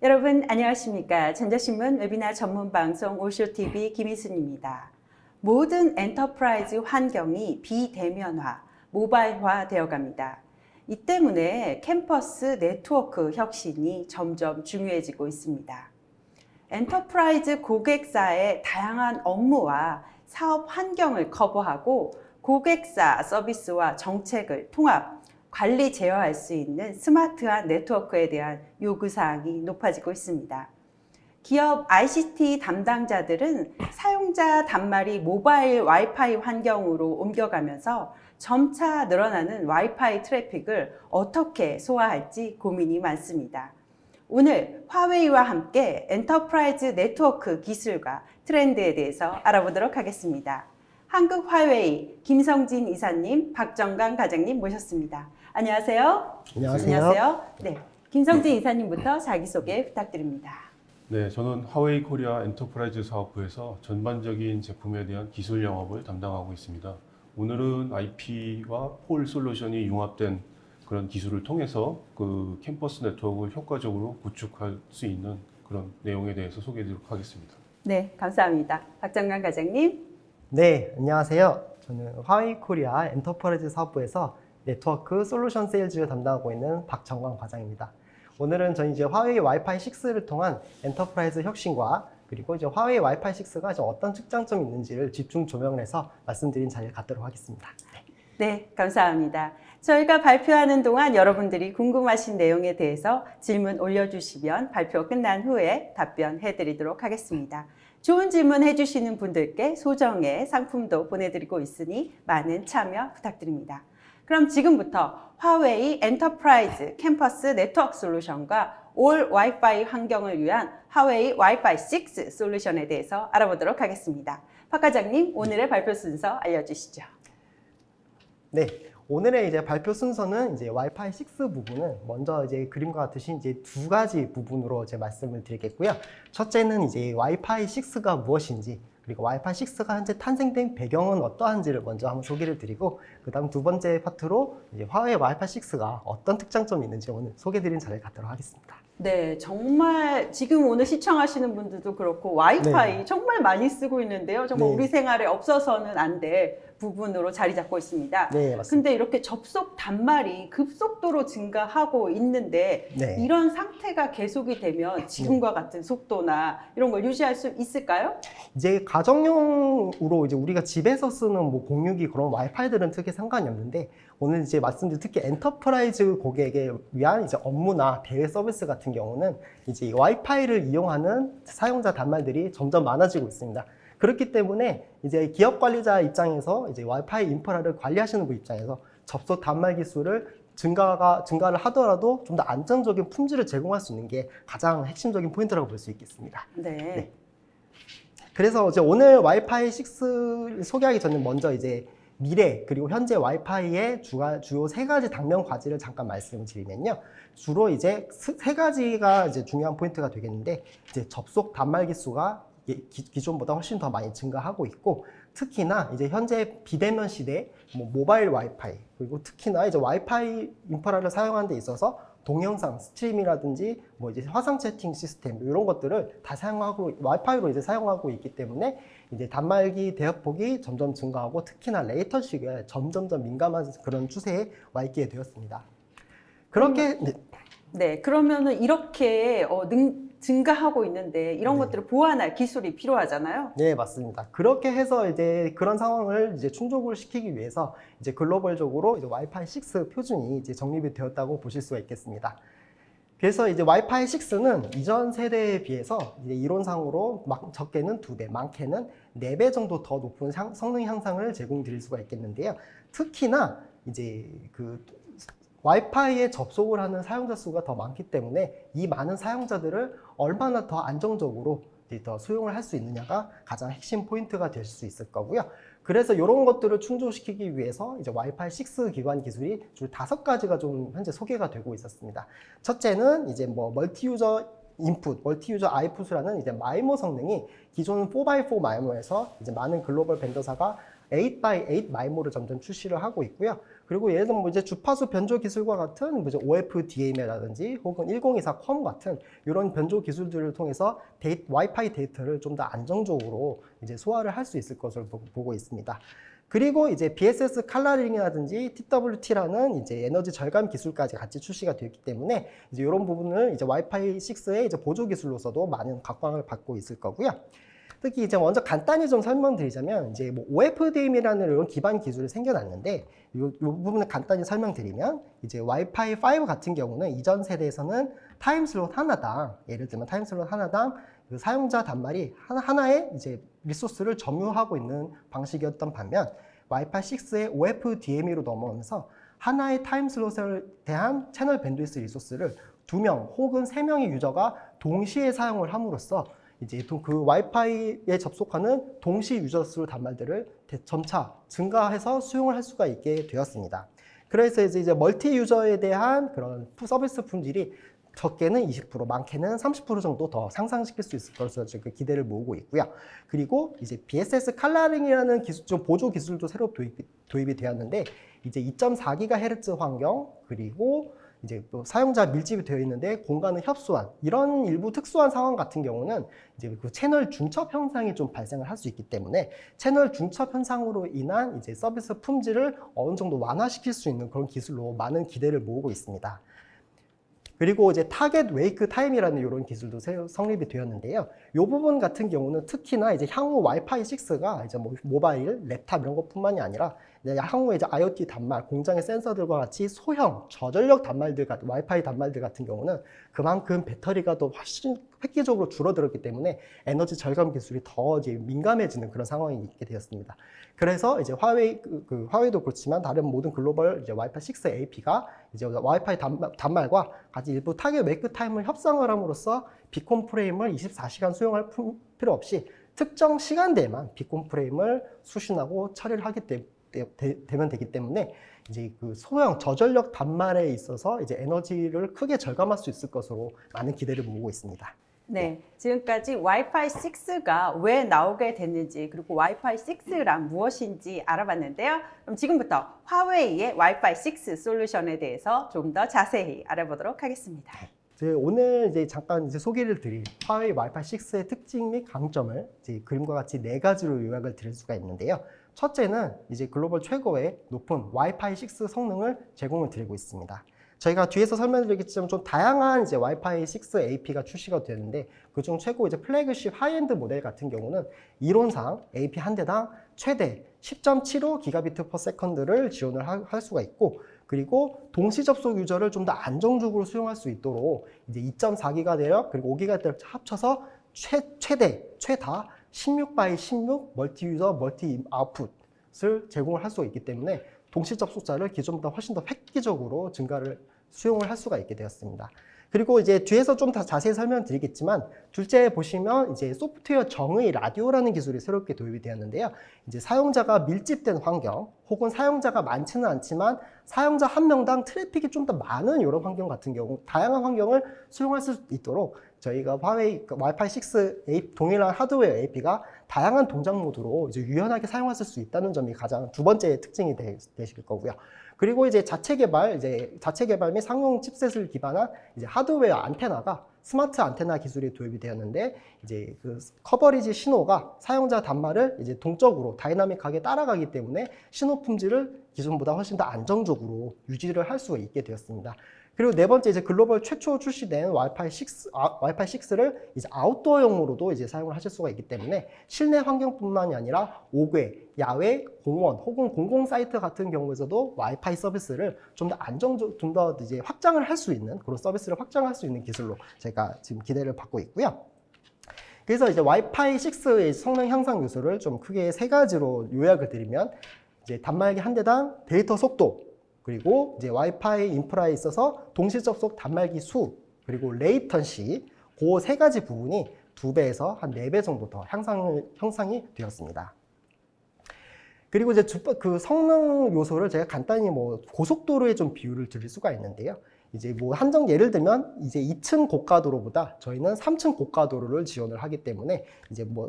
여러분 안녕하십니까? 전자신문 웨비나 전문 방송 오쇼TV 김희순입니다. 모든 엔터프라이즈 환경이 비대면화, 모바일화 되어갑니다. 이 때문에 캠퍼스 네트워크 혁신이 점점 중요해지고 있습니다. 엔터프라이즈 고객사의 다양한 업무와 사업 환경을 커버하고 고객사 서비스와 정책을 통합, 관리 제어할 수 있는 스마트한 네트워크에 대한 요구사항이 높아지고 있습니다. 기업 ICT 담당자들은 사용자 단말이 모바일 와이파이 환경으로 옮겨가면서 점차 늘어나는 와이파이 트래픽을 어떻게 소화할지 고민이 많습니다. 오늘 화웨이와 함께 엔터프라이즈 네트워크 기술과 트렌드에 대해서 알아보도록 하겠습니다. 한국 화웨이 김성진 이사님, 박정강 과장님 모셨습니다. 안녕하세요. 안녕하세요. 네, 김성진 이사님부터 자기소개 부탁드립니다. 네, 저는 화웨이 코리아 엔터프라이즈 사업부에서 전반적인 제품에 대한 기술 영업을 담당하고 있습니다. 오늘은 IP와 폴 솔루션이 융합된 그런 기술을 통해서 그 캠퍼스 네트워크를 효과적으로 구축할 수 있는 그런 내용에 대해서 소개해드리도록 하겠습니다. 네, 감사합니다. 박정강 과장님. 네, 안녕하세요. 저는 화웨이 코리아 엔터프라이즈 사업부에서 네트워크 솔루션 세일즈를 담당하고 있는 박정광 과장입니다. 오늘은 저희 이제 화웨이 와이파이 6를 통한 엔터프라이즈 혁신과 그리고 이제 화웨이 와이파이 6가 어떤 특장점이 있는지를 집중 조명을 해서 말씀드린 자리를 갖도록 하겠습니다. 네, 감사합니다. 저희가 발표하는 동안 여러분들이 궁금하신 내용에 대해서 질문 올려주시면 발표 끝난 후에 답변해 드리도록 하겠습니다. 좋은 질문 해주시는 분들께 소정의 상품도 보내드리고 있으니 많은 참여 부탁드립니다. 그럼 지금부터 화웨이 엔터프라이즈 캠퍼스 네트워크 솔루션과 올 와이파이 환경을 위한 화웨이 와이파이 6 솔루션에 대해서 알아보도록 하겠습니다. 박 과장님, 오늘의 발표 순서 알려주시죠. 네, 오늘의 이제 발표 순서는 이제 와이파이 6 부분은 먼저 이제 그림과 같듯이 이제 두 가지 부분으로 제 말씀을 드리겠고요. 첫째는 이제 와이파이 6가 무엇인지, 그리고 와이파이 6가 현재 탄생된 배경은 어떠한지를 먼저 한번 소개를 드리고, 그 다음 두 번째 파트로 이제 화웨이 와이파이 6가 어떤 특장점이 있는지 오늘 소개드린 자리를 갖도록 하겠습니다. 네, 정말 지금 오늘 시청하시는 분들도 그렇고 와이파이 네. 정말 많이 쓰고 있는데요. 정말 네. 우리 생활에 없어서는 안 될 부분으로 자리 잡고 있습니다. 네, 맞습니다. 근데 이렇게 접속 단말이 급속도로 증가하고 있는데 네. 이런 상태가 계속이 되면 지금과 같은 속도나 이런 걸 유지할 수 있을까요? 이제 가정용으로 이제 우리가 집에서 쓰는 뭐 공유기 그런 와이파이들은 특히 상관이 없는데, 오늘 이제 말씀드린 특히 엔터프라이즈 고객에 위한 이제 업무나 대외 서비스 같은 경우는 이제 이 와이파이를 이용하는 사용자 단말들이 점점 많아지고 있습니다. 그렇기 때문에 이제 기업 관리자 입장에서 이제 와이파이 인프라를 관리하시는 분 입장에서 접속 단말 기술을 증가를 하더라도 좀 더 안정적인 품질을 제공할 수 있는 게 가장 핵심적인 포인트라고 볼 수 있겠습니다. 네. 그래서 이제 오늘 와이파이 6 소개하기 전에 먼저 이제 미래 그리고 현재 와이파이의 주요 세 가지 당면 과제를 잠깐 말씀을 드리면요. 주로 이제 세 가지가 이제 중요한 포인트가 되겠는데, 이제 접속 단말 기수가 기존보다 훨씬 더 많이 증가하고 있고, 특히나 이제 현재 비대면 시대 모바일 와이파이, 그리고 특히나 이제 와이파이 인프라를 사용하는 데 있어서 동영상 스트리밍이라든지 뭐 이제 화상 채팅 시스템 이런 것들을 다 사용하고 와이파이로 이제 사용하고 있기 때문에 이제 단말기 대역폭이 점점 증가하고, 특히나 레이턴시가 점점점 민감한 그런 추세에 와 있게 되었습니다. 그렇게 네, 그러면은 이렇게 증가하고 있는데 이런 네. 것들을 보완할 기술이 필요하잖아요. 네, 맞습니다. 그렇게 해서 이제 그런 상황을 이제 충족을 시키기 위해서 이제 글로벌적으로 이제 와이파이 6 표준이 이제 정립이 되었다고 보실 수가 있겠습니다. 그래서 이제 와이파이 6는 이전 세대에 비해서 이제 이론상으로 적게는 2배, 많게는 4배 정도 더 높은 성능 향상을 제공드릴 수가 있겠는데요. 특히나 이제 그 와이파이에 접속을 하는 사용자 수가 더 많기 때문에 이 많은 사용자들을 얼마나 더 안정적으로 더 수용을 할 수 있느냐가 가장 핵심 포인트가 될 수 있을 거고요. 그래서 이런 것들을 충족시키기 위해서 이제 와이파이 6 기반 기술이 주 5가지가 좀 현재 소개가 되고 있었습니다. 첫째는 이제 뭐 멀티 유저 인풋, 멀티 유저 아웃풋이라는 이제 마이모 성능이 기존 4x4 마이모에서 이제 많은 글로벌 벤더사가 8x8 마이모를 점점 출시를 하고 있고요. 그리고 예를 들면 뭐 이제 주파수 변조 기술과 같은 뭐 이제 OFDM이라든지 혹은 1024 컴 같은 이런 변조 기술들을 통해서 와이파이 데이터를 좀 더 안정적으로 이제 소화를 할 수 있을 것을 보고 있습니다. 그리고 이제 BSS 칼라링이라든지 TWT라는 이제 에너지 절감 기술까지 같이 출시가 되었기 때문에 이제 이런 부분을 이제 와이파이 6의 이제 보조 기술로서도 많은 각광을 받고 있을 거고요. 특히 이제 먼저 간단히 좀 설명드리자면 이제 뭐 OFDM이라는 이런 기반 기술이 생겨났는데 이 부분을 간단히 설명드리면 이제 와이파이 5 같은 경우는 이전 세대에서는 타임슬롯 하나당 예를 들면 타임슬롯 하나당 그 사용자 단말이 하나의 이제 리소스를 점유하고 있는 방식이었던 반면 와이파이 6의 OFDM으로 넘어오면서 하나의 타임슬롯에 대한 채널 밴드위스 리소스를 2명 혹은 3명의 유저가 동시에 사용을 함으로써 이제 그 와이파이에 접속하는 동시 유저 수 단말들을 점차 증가해서 수용을 할 수가 있게 되었습니다. 그래서 이제 멀티 유저에 대한 그런 서비스 품질이 적게는 20%, 많게는 30% 정도 더 상승시킬 수 있을 것으로 지금 기대를 모으고 있고요. 그리고 이제 BSS 칼라링이라는 기술, 좀 보조 기술도 새로 도입이 되었는데 이제 2.4GHz 환경 그리고 이제 또 사용자 밀집이 되어 있는데 공간은 협소한 이런 일부 특수한 상황 같은 경우는 이제 그 채널 중첩 현상이 좀 발생을 할 수 있기 때문에 채널 중첩 현상으로 인한 이제 서비스 품질을 어느 정도 완화시킬 수 있는 그런 기술로 많은 기대를 모으고 있습니다. 그리고 이제 타겟 웨이크 타임이라는 이런 기술도 성립이 되었는데요. 이 부분 같은 경우는 특히나 이제 향후 와이파이 6가 이제 뭐 모바일, 랩탑 이런 것뿐만이 아니라 향후에 이제 IoT 단말, 공장의 센서들과 같이 소형 저전력 단말들 같은 와이파이 단말들 같은 경우는 그만큼 배터리가 더 훨씬 획기적으로 줄어들었기 때문에 에너지 절감 기술이 더 이제 민감해지는 그런 상황이 있게 되었습니다. 그래서 이제 화웨이도 그렇지만 다른 모든 글로벌 이제 와이파이 6 AP가 이제 와이파이 단말과 같이 일부 타겟 웨이크 타임을 협상을 함으로써 비콘 프레임을 24시간 수용할 필요 없이 특정 시간대에만 비콘 프레임을 수신하고 처리를 하기 되면 되기 때문에 이제 그 소형 저전력 단말에 있어서 이제 에너지를 크게 절감할 수 있을 것으로 많은 기대를 모으고 있습니다. 네, 지금까지 와이파이 6가 왜 나오게 됐는지 그리고 와이파이 6란 무엇인지 알아봤는데요. 그럼 지금부터 화웨이의 와이파이 6 솔루션에 대해서 좀 더 자세히 알아보도록 하겠습니다. 오늘 이제 잠깐 이제 소개를 드릴 화웨이 와이파이 6의 특징 및 강점을 이제 그림과 같이 4가지로 요약을 드릴 수가 있는데요. 첫째는 이제 글로벌 최고의 높은 와이파이 6 성능을 제공을 드리고 있습니다. 저희가 뒤에서 설명드리겠지만 좀 다양한 이제 와이파이 6 AP가 출시가 되는데 그중 최고 이제 플래그십 하이엔드 모델 같은 경우는 이론상 AP 한 대당 최대 10.75 기가비트 퍼 세컨드를 지원을 할 수가 있고 그리고 동시 접속 유저를 좀 더 안정적으로 수용할 수 있도록 이제 2.4기가 대역 그리고 5기가 대역 합쳐서 최다 16x16 멀티 유저 멀티 아웃풋을 제공을 할 수가 있기 때문에 동시 접속자를 기존보다 훨씬 더 획기적으로 수용을 할 수가 있게 되었습니다. 그리고 이제 뒤에서 좀 더 자세히 설명드리겠지만 둘째 보시면 이제 소프트웨어 정의 라디오라는 기술이 새롭게 도입이 되었는데요. 이제 사용자가 밀집된 환경 혹은 사용자가 많지는 않지만 사용자 한 명당 트래픽이 좀 더 많은 이런 환경 같은 경우 다양한 환경을 수용할 수 있도록 저희가 화웨이 와이파이 6 동일한 하드웨어 AP가 다양한 동작 모드로 이제 유연하게 사용하실 수 있다는 점이 가장 두 번째 특징이 되실 거고요. 그리고 이제 자체 개발 및 상용 칩셋을 기반한 이제 하드웨어 안테나가 스마트 안테나 기술이 도입이 되었는데 이제 그 커버리지 신호가 사용자 단말을 이제 동적으로 다이나믹하게 따라가기 때문에 신호 품질을 기존보다 훨씬 더 안정적으로 유지를 할 수 있게 되었습니다. 그리고 네 번째 이제 글로벌 최초 출시된 와이파이 6를 이제 아웃도어용으로도 이제 사용을 하실 수가 있기 때문에 실내 환경뿐만이 아니라 옥외, 야외, 공원 혹은 공공 사이트 같은 경우에서도 와이파이 서비스를 좀 더 이제 확장을 할 수 있는 그런 서비스를 확장할 수 있는 기술로 제가 지금 기대를 받고 있고요. 그래서 이제 와이파이 6의 성능 향상 요소를 좀 크게 3가지로 요약을 드리면 이제 단말기 한 대당 데이터 속도 그리고 이제 와이파이 인프라에 있어서 동시 접속 단말기 수 그리고 레이턴시 그 3가지 부분이 2배에서 한 4배 정도 더 향상이 되었습니다. 그리고 이제 그 성능 요소를 제가 간단히 뭐 고속도로에 좀 비유를 드릴 수가 있는데요. 이제 뭐 예를 들면 이제 2층 고가도로보다 저희는 3층 고가도로를 지원을 하기 때문에 이제 뭐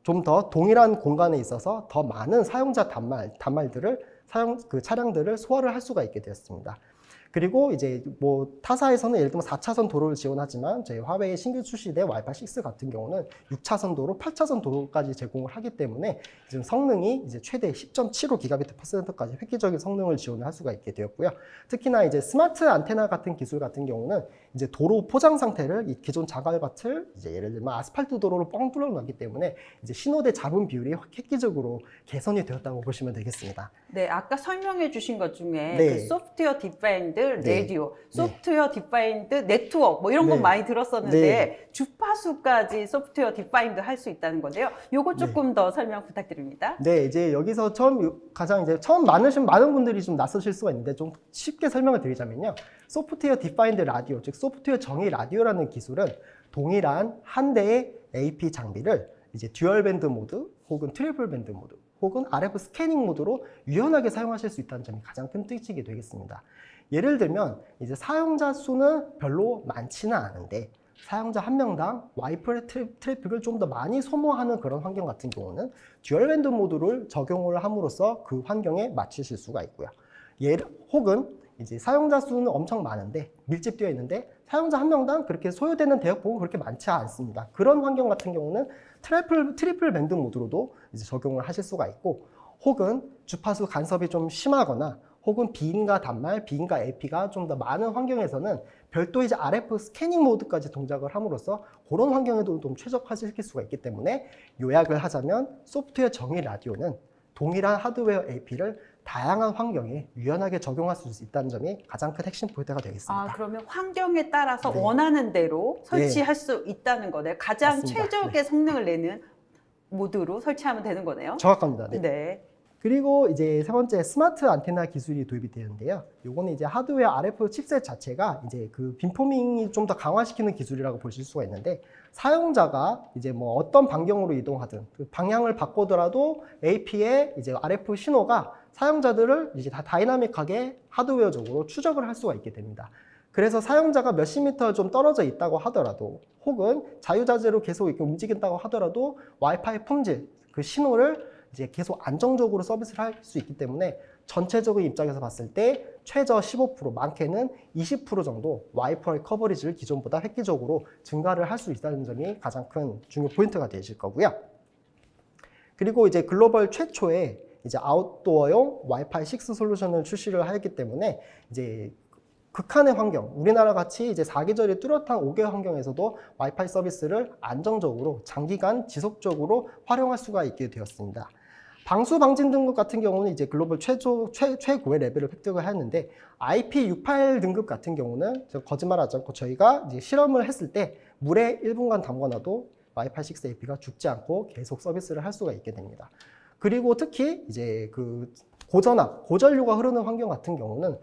좀 더 동일한 공간에 있어서 더 많은 사용자 단말들을 그 차량들을 소화를 할 수가 있게 되었습니다. 그리고 이제 뭐 타사에서는 예를 들면 4차선 도로를 지원하지만 저희 화웨이 신규 출시된 와이파이 6 같은 경우는 6차선 도로, 8차선 도로까지 제공을 하기 때문에 지금 성능이 이제 최대 10.75 기가비트/까지 획기적인 성능을 지원을 할 수가 있게 되었고요. 특히나 이제 스마트 안테나 같은 기술 같은 경우는 이제 도로 포장 상태를 이 기존 자갈밭을 이제 예를 들면 아스팔트 도로로 뻥 뚫어놨기 때문에 이제 신호대 잡음 비율이 획기적으로 개선이 되었다고 보시면 되겠습니다. 네, 아까 설명해 주신 것 중에 네. 그 소프트웨어 디파인드 네. 라디오, 소프트웨어 디파인드 네트워크 뭐 이런 건 네. 많이 들었었는데 네. 주파수까지 소프트웨어 디파인드 할 수 있다는 건데요. 요거 조금 더 설명 부탁드립니다. 네, 이제 여기서 가장 처음 많은 분들이 좀 낯서실 수가 있는데 좀 쉽게 설명을 드리자면요. 소프트웨어 디파인드 라디오, 즉 소프트웨어 정의 라디오라는 기술은 동일한 한 대의 AP 장비를 이제 듀얼 밴드 모드 혹은 트리플 밴드 모드 혹은 RF 스캐닝 모드로 유연하게 사용하실 수 있다는 점이 가장 큰 특징이 되겠습니다. 예를 들면 이제 사용자 수는 별로 많지는 않은데 사용자 한 명당 와이파이 트래픽을 좀 더 많이 소모하는 그런 환경 같은 경우는 듀얼 밴드 모드를 적용을 함으로써 그 환경에 맞추실 수가 있고요. 혹은 이제 사용자 수는 엄청 많은데 밀집되어 있는데 사용자 한 명당 그렇게 소요되는 대역폭은 그렇게 많지 않습니다. 그런 환경 같은 경우는 트리플 밴드 모드로도 이제 적용을 하실 수가 있고, 혹은 주파수 간섭이 좀 심하거나 혹은 비인가 단말, 비인가 AP가 좀 더 많은 환경에서는 별도 이제 RF 스캐닝 모드까지 동작을 함으로써 그런 환경에도 좀 최적화시킬 수가 있기 때문에 요약을 하자면 소프트웨어 정의 라디오는 동일한 하드웨어 AP를 다양한 환경에 유연하게 적용할 수 있다는 점이 가장 큰 핵심 포인트가 되겠습니다. 아, 그러면 환경에 따라서 네. 원하는 대로 설치할 네. 수 있다는 거네요. 가장 맞습니다. 최적의 성능을 내는 모드로 설치하면 되는 거네요. 정확합니다. 네. 네. 그리고 이제 세 번째 스마트 안테나 기술이 도입이 되는데요. 요거는 이제 하드웨어 RF 칩셋 자체가 이제 그 빔포밍이 좀 더 강화시키는 기술이라고 보실 수가 있는데, 사용자가 이제 뭐 어떤 반경으로 이동하든 그 방향을 바꾸더라도 AP의 이제 RF 신호가 사용자들을 이제 다 다이나믹하게 하드웨어적으로 추적을 할 수가 있게 됩니다. 그래서 사용자가 몇십 미터 좀 떨어져 있다고 하더라도 혹은 자유자재로 계속 이렇게 움직인다고 하더라도 와이파이 품질, 그 신호를 이제 계속 안정적으로 서비스를 할 수 있기 때문에 전체적인 입장에서 봤을 때 최저 15%, 많게는 20% 정도 와이파이 커버리지를 기존보다 획기적으로 증가를 할 수 있다는 점이 가장 큰 중요 포인트가 되실 거고요. 그리고 이제 글로벌 최초의 이제 아웃도어용 와이파이 6 솔루션을 출시를 하였기 때문에 이제 극한의 환경, 우리나라 같이 이제 사계절이 뚜렷한 5개 환경에서도 와이파이 서비스를 안정적으로 장기간 지속적으로 활용할 수가 있게 되었습니다. 방수 방진 등급 같은 경우는 이제 글로벌 최고의 레벨을 획득을 했는데, IP68 등급 같은 경우는 거짓말하지 않고 저희가 이제 실험을 했을 때 물에 1분간 담궈놔도 와이파이 6 AP가 죽지 않고 계속 서비스를 할 수가 있게 됩니다. 그리고 특히 이제 그 고전류가 흐르는 환경 같은 경우는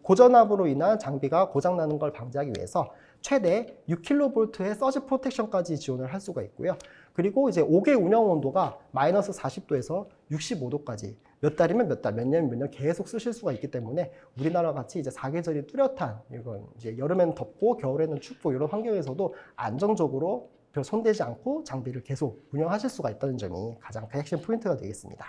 고전압으로 인한 장비가 고장나는 걸 방지하기 위해서 최대 6kV의 서지 프로텍션까지 지원을 할 수가 있고요. 그리고 이제 5개 운영 온도가 마이너스 40도에서 65도까지 몇 달이면 몇 달, 몇 년이면 몇 년 계속 쓰실 수가 있기 때문에 우리나라 같이 이제 사계절이 뚜렷한, 이건 이제 여름에는 덥고 겨울에는 춥고 이런 환경에서도 안정적으로 별 손대지 않고 장비를 계속 운영하실 수가 있다는 점이 가장 큰 핵심 포인트가 되겠습니다.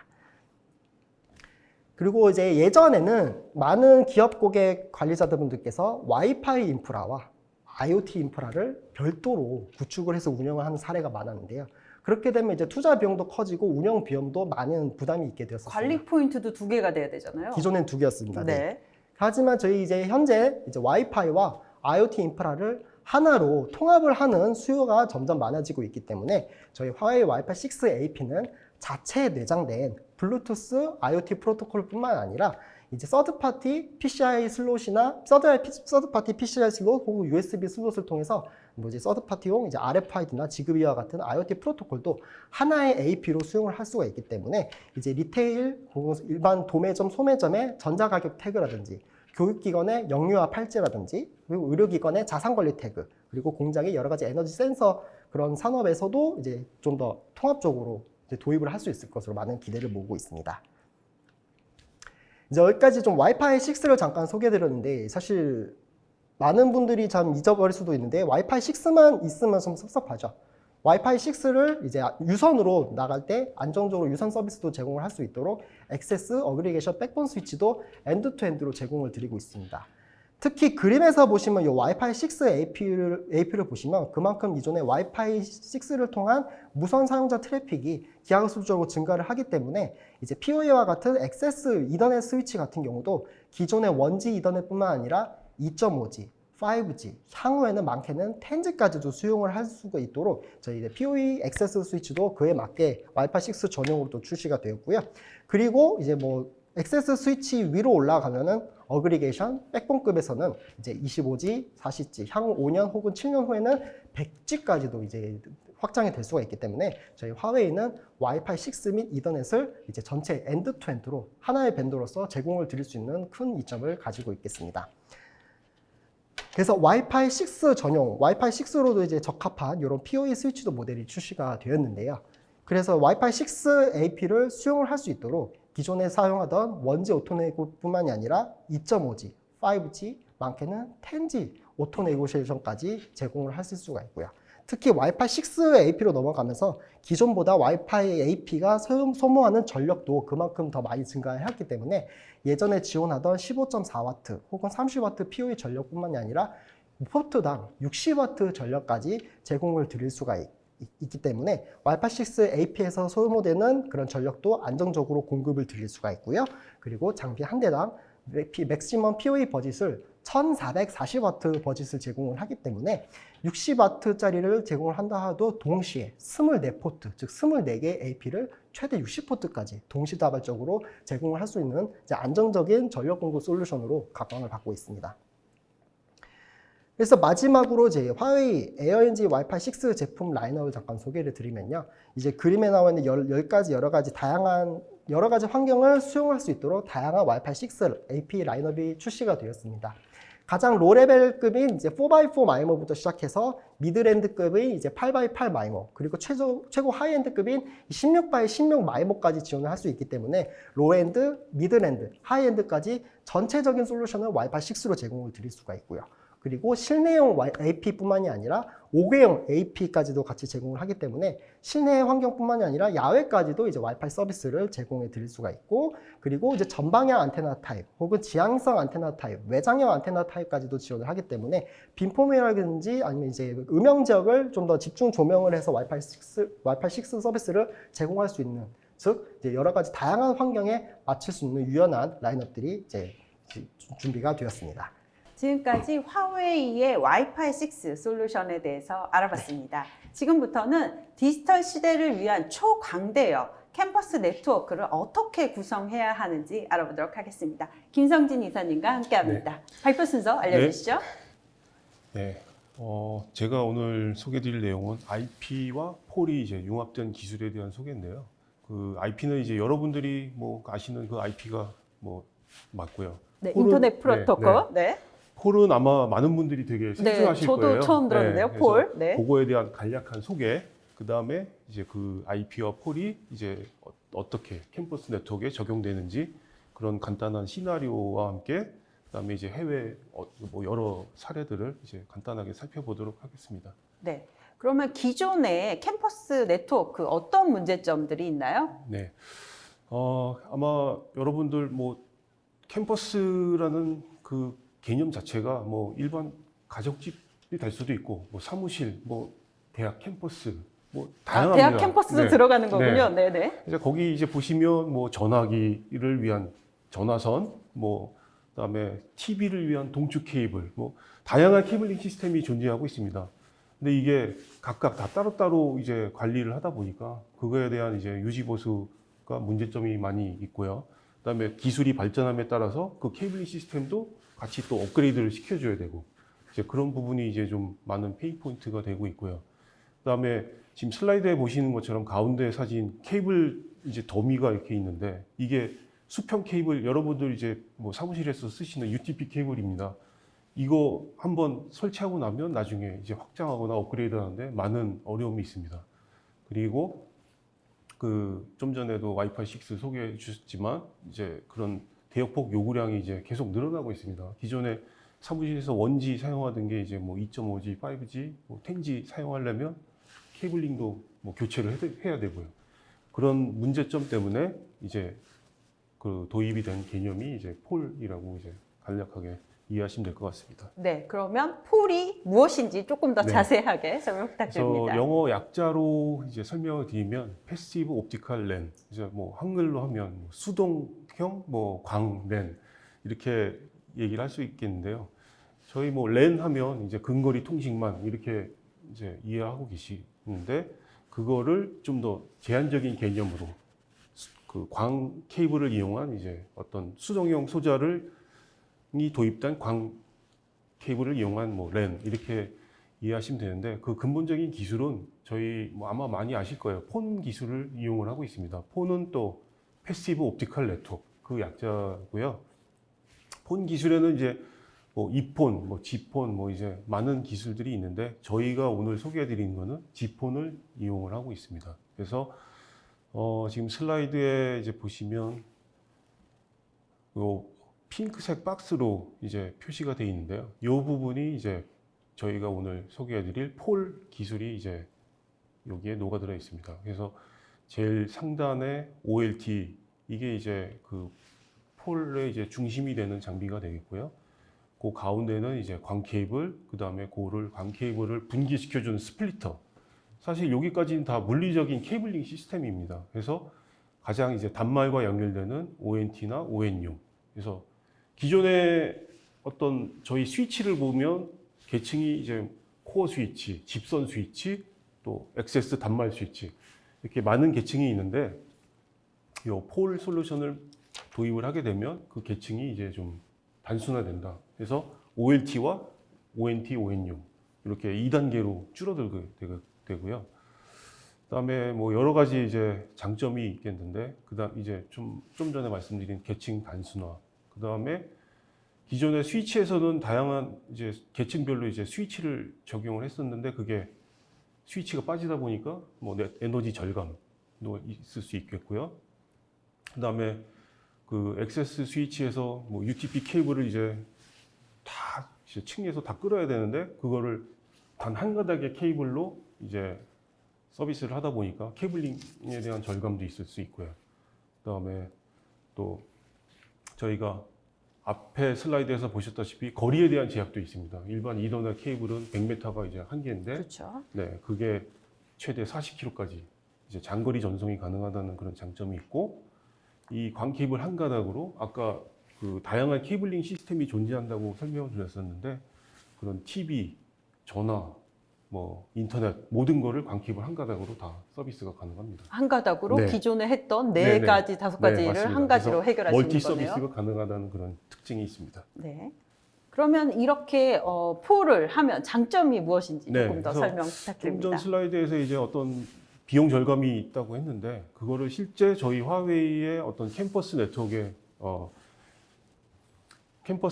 그리고 이제 예전에는 많은 기업 고객 관리자분들께서 와이파이 인프라와 IoT 인프라를 별도로 구축을 해서 운영을 하는 사례가 많았는데요. 그렇게 되면 이제 투자 비용도 커지고 운영 비용도 많은 부담이 있게 되었습니다. 관리 포인트도 2개가 돼야 되잖아요. 기존엔 2개였습니다. 네. 네. 하지만 저희 이제 현재 이제 와이파이와 IoT 인프라를 하나로 통합을 하는 수요가 점점 많아지고 있기 때문에 저희 화웨이 와이파이 6 AP는 자체에 내장된 블루투스 IoT 프로토콜뿐만 아니라 이제 서드파티 PCI 슬롯이나 서드파티 PCI 슬롯 혹은 USB 슬롯을 통해서 이제 서드파티용 이제 RFID나 지그비와 같은 IoT 프로토콜도 하나의 AP로 수용을 할 수가 있기 때문에 이제 리테일 혹은 일반 도매점, 소매점의 전자가격 태그라든지 교육기관의 영유아 팔찌라든지 그리고 의료기관의 자산관리 태그, 그리고 공장의 여러 가지 에너지 센서 그런 산업에서도 이제 좀 더 통합적으로 이제 도입을 할 수 있을 것으로 많은 기대를 모으고 있습니다. 이제 여기까지 좀 와이파이 6를 잠깐 소개해드렸는데, 사실 많은 분들이 참 잊어버릴 수도 있는데 와이파이 6만 있으면 좀 섭섭하죠. 와이파이 6를 이제 유선으로 나갈 때 안정적으로 유선 서비스도 제공을 할 수 있도록 액세스, 어그리게이션, 백본 스위치도 엔드 투엔드로 제공을 드리고 있습니다. 특히 그림에서 보시면 이 와이파이 6 AP를 보시면 그만큼 이전에 와이파이 6를 통한 무선 사용자 트래픽이 기하급수적으로 증가를 하기 때문에 이제 PoE와 같은 액세스 이더넷 스위치 같은 경우도 기존의 1G 이더넷뿐만 아니라 2.5G, 5G, 향후에는 많게는 10G까지도 수용을 할 수가 있도록 저희 이제 PoE 액세스 스위치도 그에 맞게 와이파이 6 전용으로 또 출시가 되었고요. 그리고 이제 뭐 액세스 스위치 위로 올라가면은 어그리게이션 백본급에서는 이제 25G, 40G, 향후 5년 혹은 7년 후에는 100G까지도 이제 확장이 될 수가 있기 때문에 저희 화웨이는 와이파이 6 및 이더넷을 이제 전체 엔드-투-엔드로 하나의 밴드로서 제공을 드릴 수 있는 큰 이점을 가지고 있겠습니다. 그래서 와이파이 6 전용, 와이파이 6로도 이제 적합한 이런 PoE 스위치도 모델이 출시가 되었는데요. 그래서 와이파이 6 AP를 수용을 할 수 있도록 기존에 사용하던 1G 오토네고뿐만이 아니라 2.5G, 5G, 많게는 10G 오토 네고시에이션까지 제공을 하실 수가 있고요. 특히 와이파이 6 AP로 넘어가면서 기존보다 와이파이 AP가 소모하는 전력도 그만큼 더 많이 증가했기 때문에 예전에 지원하던 15.4W 혹은 30W PoE 전력뿐만이 아니라 포트당 60W 전력까지 제공을 드릴 수가 있기 때문에 와이파이 6 AP에서 소모되는 그런 전력도 안정적으로 공급을 드릴 수가 있고요. 그리고 장비 한 대당 맥시멈 PoE 버짓을 1440W 버짓을 제공을 하기 때문에 60W짜리를 제공을 한다 하도 동시에 24포트, 즉 24개 AP를 최대 60포트까지 동시다발적으로 제공을 할 수 있는 이제 안정적인 전력 공급 솔루션으로 각광을 받고 있습니다. 그래서 마지막으로 이제 화웨이 에어엔지 와이파이 6 제품 라인업을 잠깐 소개를 드리면요. 이제 그림에 나와 있는 10가지 여러 가지 환경을 수용할 수 있도록 다양한 와이파이 6 AP 라인업이 출시가 되었습니다. 가장 로레벨급인 이제 4x4 마이모부터 시작해서 미드랜드급의 이제 8x8 마이모, 그리고 최고 하이엔드급인 16x16 마이모까지 지원을 할 수 있기 때문에 로엔드, 미드랜드, 하이엔드까지 전체적인 솔루션을 와이파이 6로 제공을 드릴 수가 있고요. 그리고 실내용 AP뿐만이 아니라 5개형 AP까지도 같이 제공을 하기 때문에 실내 환경뿐만이 아니라 야외까지도 이제 와이파이 서비스를 제공해 드릴 수가 있고, 그리고 이제 전방향 안테나 타입 혹은 지향성 안테나 타입, 외장형 안테나 타입까지도 지원을 하기 때문에 빈폼이라든지 아니면 이제 음영 지역을 좀 더 집중 조명을 해서 와이파이 6 서비스를 제공할 수 있는, 즉 이제 여러 가지 다양한 환경에 맞출 수 있는 유연한 라인업들이 이제 준비가 되었습니다. 지금까지 화웨이의 와이파이 6 솔루션에 대해서 알아봤습니다. 지금부터는 디지털 시대를 위한 초광대역 캠퍼스 네트워크를 어떻게 구성해야 하는지 알아보도록 하겠습니다. 김성진 이사님과 함께합니다. 발표 순서 알려주시죠. 네. 제가 오늘 소개드릴 내용은 IP와 폴이 이제 융합된 기술에 대한 소개인데요. 그 IP는 이제 여러분들이 뭐 아시는 그 IP가 뭐 맞고요. 네, 폴은, 인터넷 프로토콜. 네. 폴은 아마 많은 분들이 되게 생소하실 저도 거예요. 처음 들었는데요. 네, 폴. 그래서 네. 그거에 대한 간략한 소개. 그 다음에 이제 그 IP와 폴이 이제 어떻게 캠퍼스 네트워크에 적용되는지 그런 간단한 시나리오와 함께 그다음에 이제 해외 뭐 여러 사례들을 이제 간단하게 살펴보도록 하겠습니다. 네. 그러면 기존의 캠퍼스 네트워크 어떤 문제점들이 있나요? 네. 아마 여러분들 뭐 캠퍼스라는 그 개념 자체가 뭐 일반 가정집이 될 수도 있고 뭐 사무실, 뭐 대학 캠퍼스, 뭐 다양합니다. 대학 캠퍼스도 네. 들어가는 거군요. 네, 네. 이제 거기 이제 보시면 뭐 전화기를 위한 전화선, 뭐 그다음에 TV를 위한 동축 케이블, 뭐 다양한 케이블링 시스템이 존재하고 있습니다. 근데 이게 각각 다 따로따로 이제 관리를 하다 보니까 그거에 대한 이제 유지 보수가 문제점이 많이 있고요. 그다음에 기술이 발전함에 따라서 그 케이블링 시스템도 같이 또 업그레이드를 시켜줘야 되고 이제 그런 부분이 이제 좀 많은 페인 포인트가 되고 있고요. 그다음에 지금 슬라이드에 보시는 것처럼 가운데 사진 케이블 이제 더미가 이렇게 있는데 이게 수평 케이블 여러분들 이제 뭐 사무실에서 쓰시는 UTP 케이블입니다. 이거 한번 설치하고 나면 나중에 이제 확장하거나 업그레이드 하는데 많은 어려움이 있습니다. 그리고 그 좀 전에도 와이파이 6 소개해 주셨지만 이제 그런 대역폭 요구량이 이제 계속 늘어나고 있습니다. 기존에 사무실에서 1G 사용하던 게 이제 뭐 2.5G, 5G, 뭐 10G 사용하려면 케이블링도 뭐 교체를 해야 되고요. 그런 문제점 때문에 이제 그 도입이 된 개념이 이제 폴이라고 이제 간략하게 이해하시면 될 것 같습니다. 네, 그러면 폴이 무엇인지 조금 더 네. 자세하게 설명 그래서 부탁드립니다. 영어 약자로 이제 설명을 드리면 패시브 옵티컬 렌, 이제 뭐 한글로 하면 뭐 수동형 뭐 광렌 이렇게 얘기를 할 수 있겠는데요. 저희 뭐 렌 하면 이제 근거리 통신만 이렇게 이제 이해하고 계시는데 그거를 좀 더 제한적인 개념으로 그 광 케이블을 이용한 이제 어떤 수동형 소자를 이 도입된 광 케이블을 이용한 뭐 렌 이렇게 이해하시면 되는데 그 근본적인 기술은 저희 뭐 아마 많이 아실 거예요. 폰 기술을 이용을 하고 있습니다. 폰은 또 패시브 옵티컬 네트워크 그 약자고요. 폰 기술에는 이제 뭐 이폰, 뭐 지폰, 뭐 이제 많은 기술들이 있는데 저희가 오늘 소개해드리는 거는 지폰을 이용을 하고 있습니다. 그래서 지금 슬라이드에 이제 보시면 요 핑크색 박스로 이제 표시가 되어 있는데요. 이 부분이 이제 저희가 오늘 소개해드릴 폴 기술이 이제 여기에 녹아들어 있습니다. 그래서 제일 상단에 OLT 이게 이제 그 폴의 이제 중심이 되는 장비가 되겠고요. 그 가운데는 이제 광 케이블, 그 다음에 그를 광 케이블을 분기시켜주는 스플리터. 사실 여기까지는 다 물리적인 케이블링 시스템입니다. 그래서 가장 이제 단말과 연결되는 ONT나 ONU. 그래서 기존의 어떤 저희 스위치를 보면 계층이 이제 코어 스위치, 집선 스위치, 또 액세스 단말 스위치 이렇게 많은 계층이 있는데 이 폴 솔루션을 도입을 하게 되면 그 계층이 이제 좀 단순화된다. 그래서 OLT와 ONT, ONU 이렇게 2단계로 줄어들게 되고요. 그다음에 뭐 여러 가지 이제 장점이 있겠는데 그다음 이제 좀 전에 말씀드린 계층 단순화. 그다음에 기존의 스위치에서는 다양한 이제 계층별로 이제 스위치를 적용을 했었는데 그게 스위치가 빠지다 보니까 뭐 에너지 절감도 있을 수 있겠고요. 그다음에 그 액세스 스위치에서 뭐 UTP 케이블을 이제 다 이제 층에서 다 끌어야 되는데 그거를 단 한 가닥의 케이블로 이제 서비스를 하다 보니까 케이블링에 대한 절감도 있을 수 있고요. 그다음에 또 저희가 앞에 슬라이드에서 보셨다시피 거리에 대한 제약도 있습니다. 일반 이더넷 케이블은 100m가 이제 한계인데, 그렇죠. 네, 그게 최대 40km까지 이제 장거리 전송이 가능하다는 그런 장점이 있고, 이 광 케이블 한 가닥으로 아까 그 다양한 케이블링 시스템이 존재한다고 설명을 드렸었는데, 그런 TV, 전화, 뭐 인터넷 모든 거를 광 케이블 한 가닥으로 다 서비스가 가능합니다. 한 가닥으로 네. 기존에 했던 네, 4가지, 5가지를 네, 맞습니다. 한 가지로 해결할 수 있는 멀티 거네요. 서비스가 가능하다는 그런 특징이 있습니다. 네. 그러면 이렇게 폴을 하면 장점이 무엇인지 네, 조금 더 그래서 설명 좀 부탁드립니다. 전 슬라이드에서 이제 어떤 비용 절감이 있다고 했는데 그거를 실제 저희 화웨이의 어떤 캠퍼스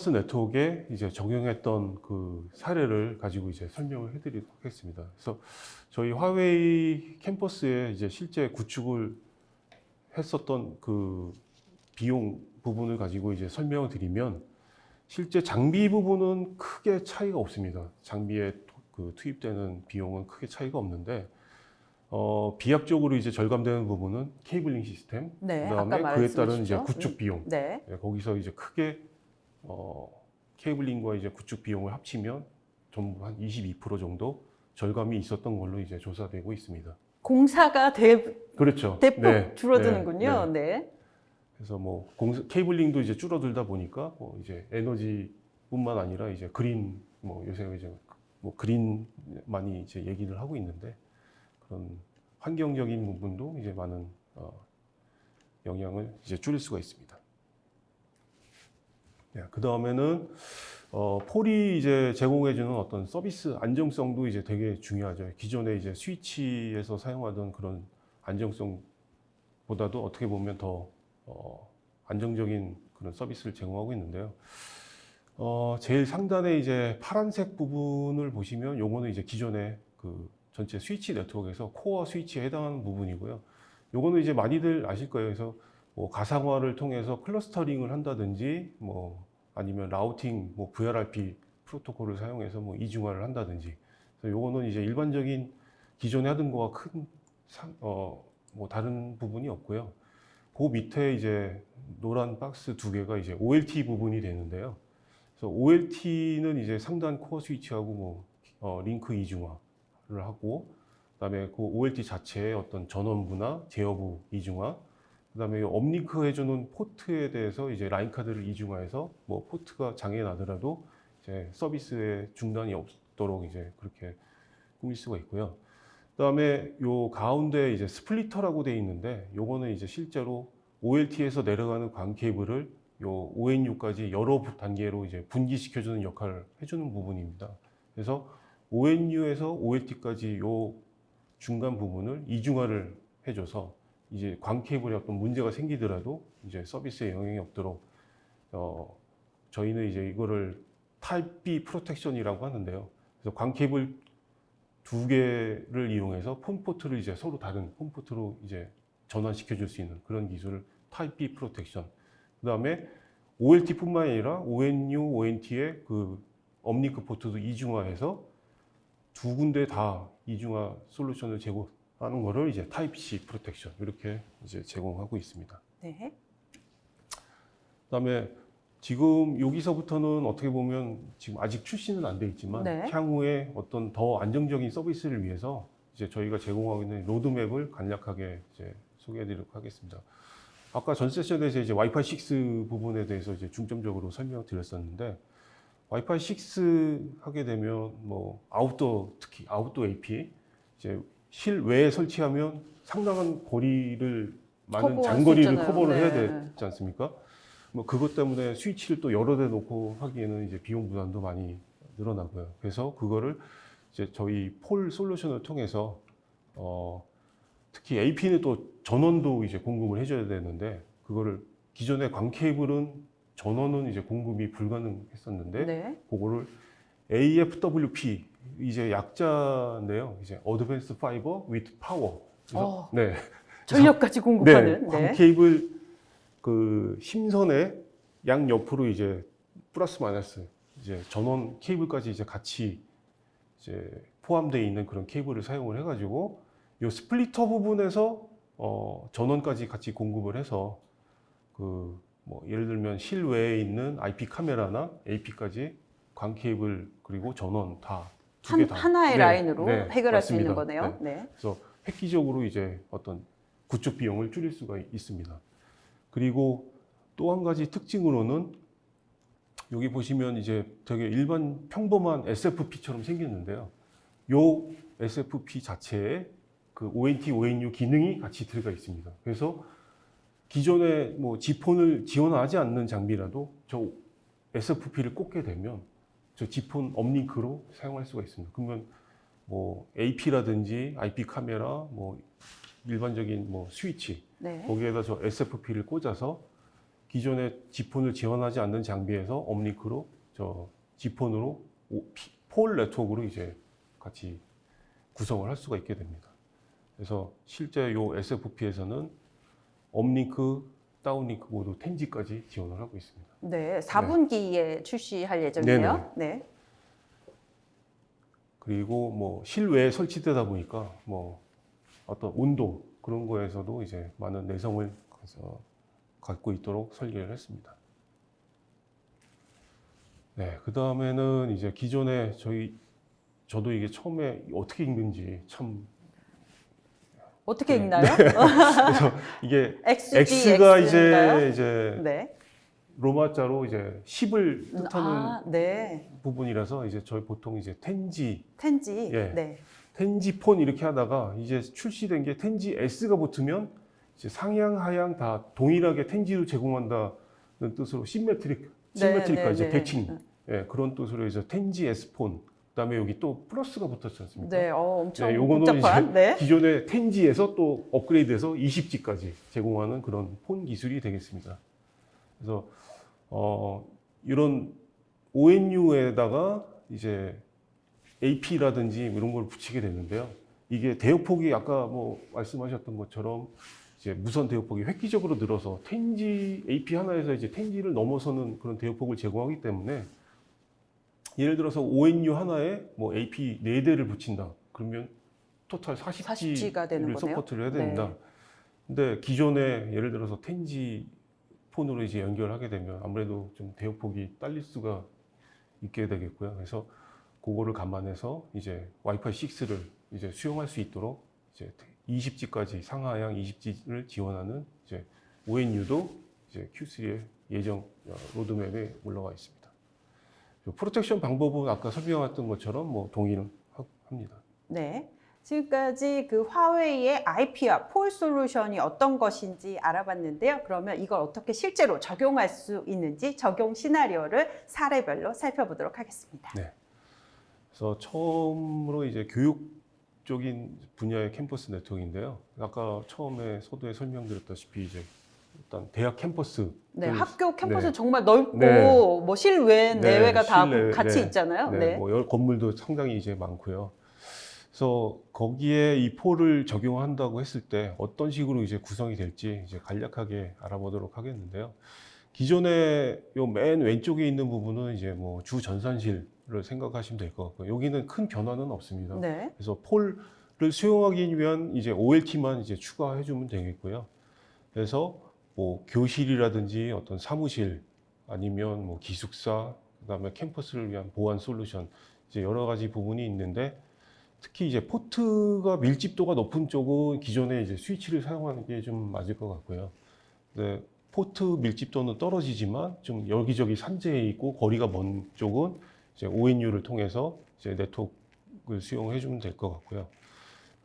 네트워크에 이제 적용했던 그 사례를 가지고 이제 설명을 해드리도록 하겠습니다. 그래서 저희 화웨이 캠퍼스에 이제 실제 구축을 했었던 그 비용 부분을 가지고 이제 설명을 드리면 실제 장비 부분은 크게 차이가 없습니다. 장비에 그 투입되는 비용은 크게 차이가 없는데 비약적으로 이제 절감되는 부분은 케이블링 시스템, 네, 그다음에 아까 그에 따른 이제 말씀하셨죠? 구축 비용. 네. 네, 거기서 이제 크게 케이블링과 이제 구축 비용을 합치면 전부 한 22% 정도 절감이 있었던 걸로 이제 조사되고 있습니다. 공사가 그렇죠. 대폭 네, 줄어드는군요. 네, 네. 네. 그래서 뭐 케이블링도 이제 줄어들다 보니까 이제 에너지뿐만 아니라 이제 그린 뭐 요새 이제 뭐 그린 많이 이제 얘기를 하고 있는데 그런 환경적인 부분도 이제 많은 영향을 이제 줄일 수가 있습니다. 네, 그 다음에는 폴이 이제 제공해주는 어떤 서비스 안정성도 이제 되게 중요하죠. 기존에 이제 스위치에서 사용하던 그런 안정성보다도 어떻게 보면 더 안정적인 그런 서비스를 제공하고 있는데요. 제일 상단에 이제 파란색 부분을 보시면 요거는 이제 기존의 그 전체 스위치 네트워크에서 코어 스위치에 해당하는 부분이고요. 요거는 이제 많이들 아실 거예요. 그래서 뭐 가상화를 통해서 클러스터링을 한다든지 뭐 아니면 라우팅 뭐 VRRP 프로토콜을 사용해서 뭐 이중화를 한다든지. 그래서 요거는 이제 일반적인 기존에 하던 거와 뭐 다른 부분이 없고요. 그 밑에 이제 노란 박스 두 개가 이제 OLT 부분이 되는데요. 그래서 OLT는 이제 상단 코어 스위치하고 뭐 링크 이중화를 하고, 그다음에 그 OLT 자체의 어떤 전원부나 제어부 이중화, 그다음에 업링크 해주는 포트에 대해서 이제 라인 카드를 이중화해서 뭐 포트가 장애 나더라도 이제 서비스의 중단이 없도록 이제 그렇게 꾸밀 수가 있고요. 그다음에 요 가운데 이제 스플리터라고 되어 있는데, 요거는 이제 실제로 OLT에서 내려가는 광 케이블을 요 ONU까지 여러 단계로 이제 분기시켜주는 역할을 해주는 부분입니다. 그래서 ONU에서 OLT까지 요 중간 부분을 이중화를 해줘서 이제 광 케이블에 어떤 문제가 생기더라도 이제 서비스에 영향이 없도록 저희는 이제 이거를 타입 B 프로텍션이라고 하는데요. 그래서 광 케이블 두 개를 이용해서 폰 포트를 이제 서로 다른 폰 포트로 이제 전환시켜 줄 수 있는 그런 기술을 타입 B 프로텍션. 그다음에 OLT뿐만 아니라 ONU, ONT의 그 업링크 포트도 이중화해서 두 군데 다 이중화 솔루션을 제공하는 거를 이제 타입 C 프로텍션 이렇게 이제 제공하고 있습니다. 네. 그다음에 지금 여기서부터는 어떻게 보면 지금 아직 출시는 안 돼 있지만 네. 향후에 어떤 더 안정적인 서비스를 위해서 이제 저희가 제공하고 있는 로드맵을 간략하게 이제 소개해드리도록 하겠습니다. 아까 전 세션에서 이제 와이파이 6 부분에 대해서 이제 중점적으로 설명드렸었는데, 와이파이 6 하게 되면 뭐 아웃도어, 특히 아웃도어 AP 이제 실외에 설치하면 상당한 거리를 많은 커버할 수 장거리를 있잖아요. 커버를 해야 네. 되지 않습니까? 뭐 그것 때문에 스위치를 또 여러 대 놓고 하기에는 이제 비용 부담도 많이 늘어나고요. 그래서 그거를 이제 저희 폴 솔루션을 통해서 특히 AP는 또 전원도 이제 공급을 해줘야 되는데, 그거를 기존의 광 케이블은 전원은 이제 공급이 불가능했었는데 네. 그거를 AFWP 이제 약자인데요. 이제 Advanced Fiber with Power. 그래서 네. 전력까지 공급하는. 광 케이블 그 심선의 양 옆으로 이제 플러스 마이너스 이제 전원 케이블까지 이제 같이 이제 포함되어 있는 그런 케이블을 사용을 해가지고 이 스플리터 부분에서 전원까지 같이 공급을 해서 그 뭐 예를 들면 실외에 있는 IP 카메라나 AP까지 광 케이블 그리고 전원 다 두 개 다 하나의 라인으로 해결할 수 있는 맞습니다. 거네요. 네. 그래서 획기적으로 이제 어떤 구축 비용을 줄일 수가 있습니다. 그리고 또 한 가지 특징으로는 여기 보시면 이제 되게 일반 평범한 SFP처럼 생겼는데요. 요 SFP 자체에 그 ONT, ONU 기능이 같이 들어가 있습니다. 그래서 기존에 뭐 G폰을 지원하지 않는 장비라도 저 SFP를 꽂게 되면 저 G폰 업링크로 사용할 수가 있습니다. 그러면 뭐 AP라든지 IP 카메라, 뭐 일반적인 뭐 스위치 네. 거기에다 저 SFP를 꽂아서 기존의 G폰을 지원하지 않는 장비에서 업링크로 저 G폰으로 폴 네트워크로 이제 같이 구성을 할 수가 있게 됩니다. 그래서 실제 요 SFP에서는 업링크, 다운링크 모두 10G까지 지원을 하고 있습니다. 네. 4분기에 출시할 예정이에요. 네. 그리고 뭐 실외에 설치되다 보니까 뭐 어떤 온도 그런 거에서도 이제 많은 내성을 갖고 있도록 설계를 했습니다. 네, 그 다음에는 이제 기존에 저도 이게 처음에 어떻게 읽는지 참 어떻게 읽나요? 그래서 이게 XG, X가 X인가요? 이제 네. 로마자로 이제 10을 뜻하는 네. 부분이라서 이제 저희 보통 이제 10G, 텐지. 예. 네. 10G 폰 이렇게 하다가 이제 출시된 게 10G S가 붙으면 이제 상향 하향 다 동일하게 10G로 제공한다는 뜻으로 시메트릭화 이제 대칭 그런 뜻으로 해서 10G S 폰. 그다음에 여기 또 플러스가 붙었지 않습니까? 네. 엄청 요거는 복잡한. 이제 네. 기존의 10G에서 또 업그레이드해서 20G까지 제공하는 그런 폰 기술이 되겠습니다. 그래서 이런 ONU에다가 이제 AP라든지 이런 걸 붙이게 되는데요. 이게 대역폭이 아까 뭐 말씀하셨던 것처럼 이제 무선 대역폭이 획기적으로 늘어서 10G AP 하나에서 이제 10G를 넘어서는 그런 대역폭을 제공하기 때문에 예를 들어서 ONU 하나에 뭐 AP 4대를 붙인다. 그러면 토탈 40G가 되는 40G를 거네요. 서포트를 해야 됩니다. 네. 근데 기존에 예를 들어서 10G 폰으로 이제 연결하게 되면 아무래도 좀 대역폭이 딸릴 수가 있게 되겠고요. 그래서 그거를 감안해서 이제 와이파이 6를 이제 수용할 수 있도록 이제 20G까지 상하향 20G를 지원하는 이제 ONU도 이제 Q3의 예정 로드맵에 올라와 있습니다. 프로텍션 방법은 아까 설명했던 것처럼 뭐 동의를 합니다. 네. 지금까지 그 화웨이의 IP와 폴 솔루션이 어떤 것인지 알아봤는데요. 그러면 이걸 어떻게 실제로 적용할 수 있는지 적용 시나리오를 사례별로 살펴보도록 하겠습니다. 네. 그래서 처음으로 이제 교육적인 분야의 캠퍼스 네트워크인데요. 아까 처음에 서두에 설명드렸다시피 이제 일단 대학 캠퍼스. 네, 학교 캠퍼스 네. 정말 넓고 네. 뭐 실외, 네, 내외가 다 실내, 같이 네. 있잖아요. 네, 네. 뭐 건물도 상당히 이제 많고요. 그래서 거기에 이 폴을 적용한다고 했을 때 어떤 식으로 이제 구성이 될지 이제 간략하게 알아보도록 하겠는데요. 기존에 요 맨 왼쪽에 있는 부분은 이제 뭐 주 전산실을 생각하시면 될 것 같고요. 여기는 큰 변화는 없습니다. 네. 그래서 폴을 수용하기 위한 이제 OLT만 이제 추가해 주면 되겠고요. 그래서 뭐 교실이라든지 어떤 사무실 아니면 뭐 기숙사, 그다음에 캠퍼스를 위한 보안 솔루션 이제 여러 가지 부분이 있는데 특히 이제 포트가 밀집도가 높은 쪽은 기존에 이제 스위치를 사용하는 게 좀 맞을 것 같고요. 근데 포트 밀집도는 떨어지지만 좀 여기저기 산재해 있고 거리가 먼 쪽은 이제 ONU를 통해서 이제 네트워크를 수용해 주면 될 것 같고요.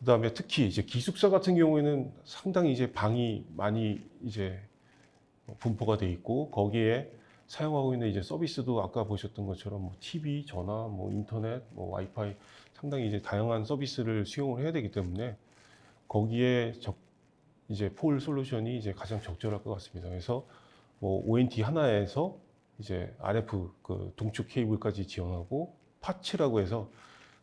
그다음에 특히 이제 기숙사 같은 경우에는 상당히 이제 방이 많이 이제 분포가 돼 있고 거기에 사용하고 있는 이제 서비스도 아까 보셨던 것처럼 뭐 TV, 전화, 뭐 인터넷, 뭐 와이파이 상당히 이제 다양한 서비스를 수용을 해야 되기 때문에 거기에 이제 폴 솔루션이 이제 가장 적절할 것 같습니다. 그래서 뭐 ONT 하나에서 이제 RF 그 동축 케이블까지 지원하고 파츠라고 해서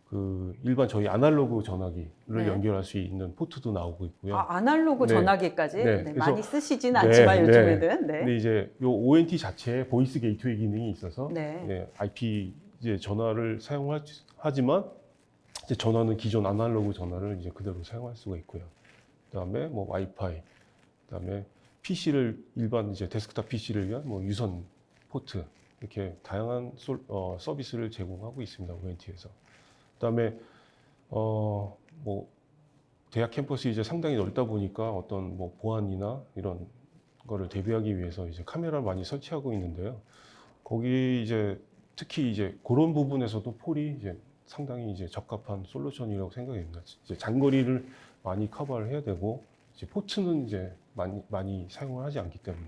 그 일반 저희 아날로그 전화기를 네. 연결할 수 있는 포트도 나오고 있고요. 아, 아날로그 네. 전화기까지 네. 네, 그래서- 많이 쓰시지는 네, 않지만 네. 요즘에는 네. 근데 이제 요 ONT 자체에 보이스 게이트웨이 기능이 있어서 네. 예, IP 이제 전화를 사용하지만 이제 전화는 기존 아날로그 전화를 이제 그대로 사용할 수가 있고요. 그다음에 뭐 와이파이, 그다음에 PC를 일반 이제 데스크탑 PC를 위한 뭐 유선 포트 이렇게 다양한 서비스를 제공하고 있습니다. ONT에서. 그다음에 뭐 대학 캠퍼스 이제 상당히 넓다 보니까 어떤 뭐 보안이나 이런 거를 대비하기 위해서 이제 카메라를 많이 설치하고 있는데요. 거기 이제 특히 이제 그런 부분에서도 폴이 이제 상당히 이제 적합한 솔루션이라고 생각합니다. 이제 장거리를 많이 커버를 해야 되고 이제 포트는 이제 많이 사용을 하지 않기 때문에.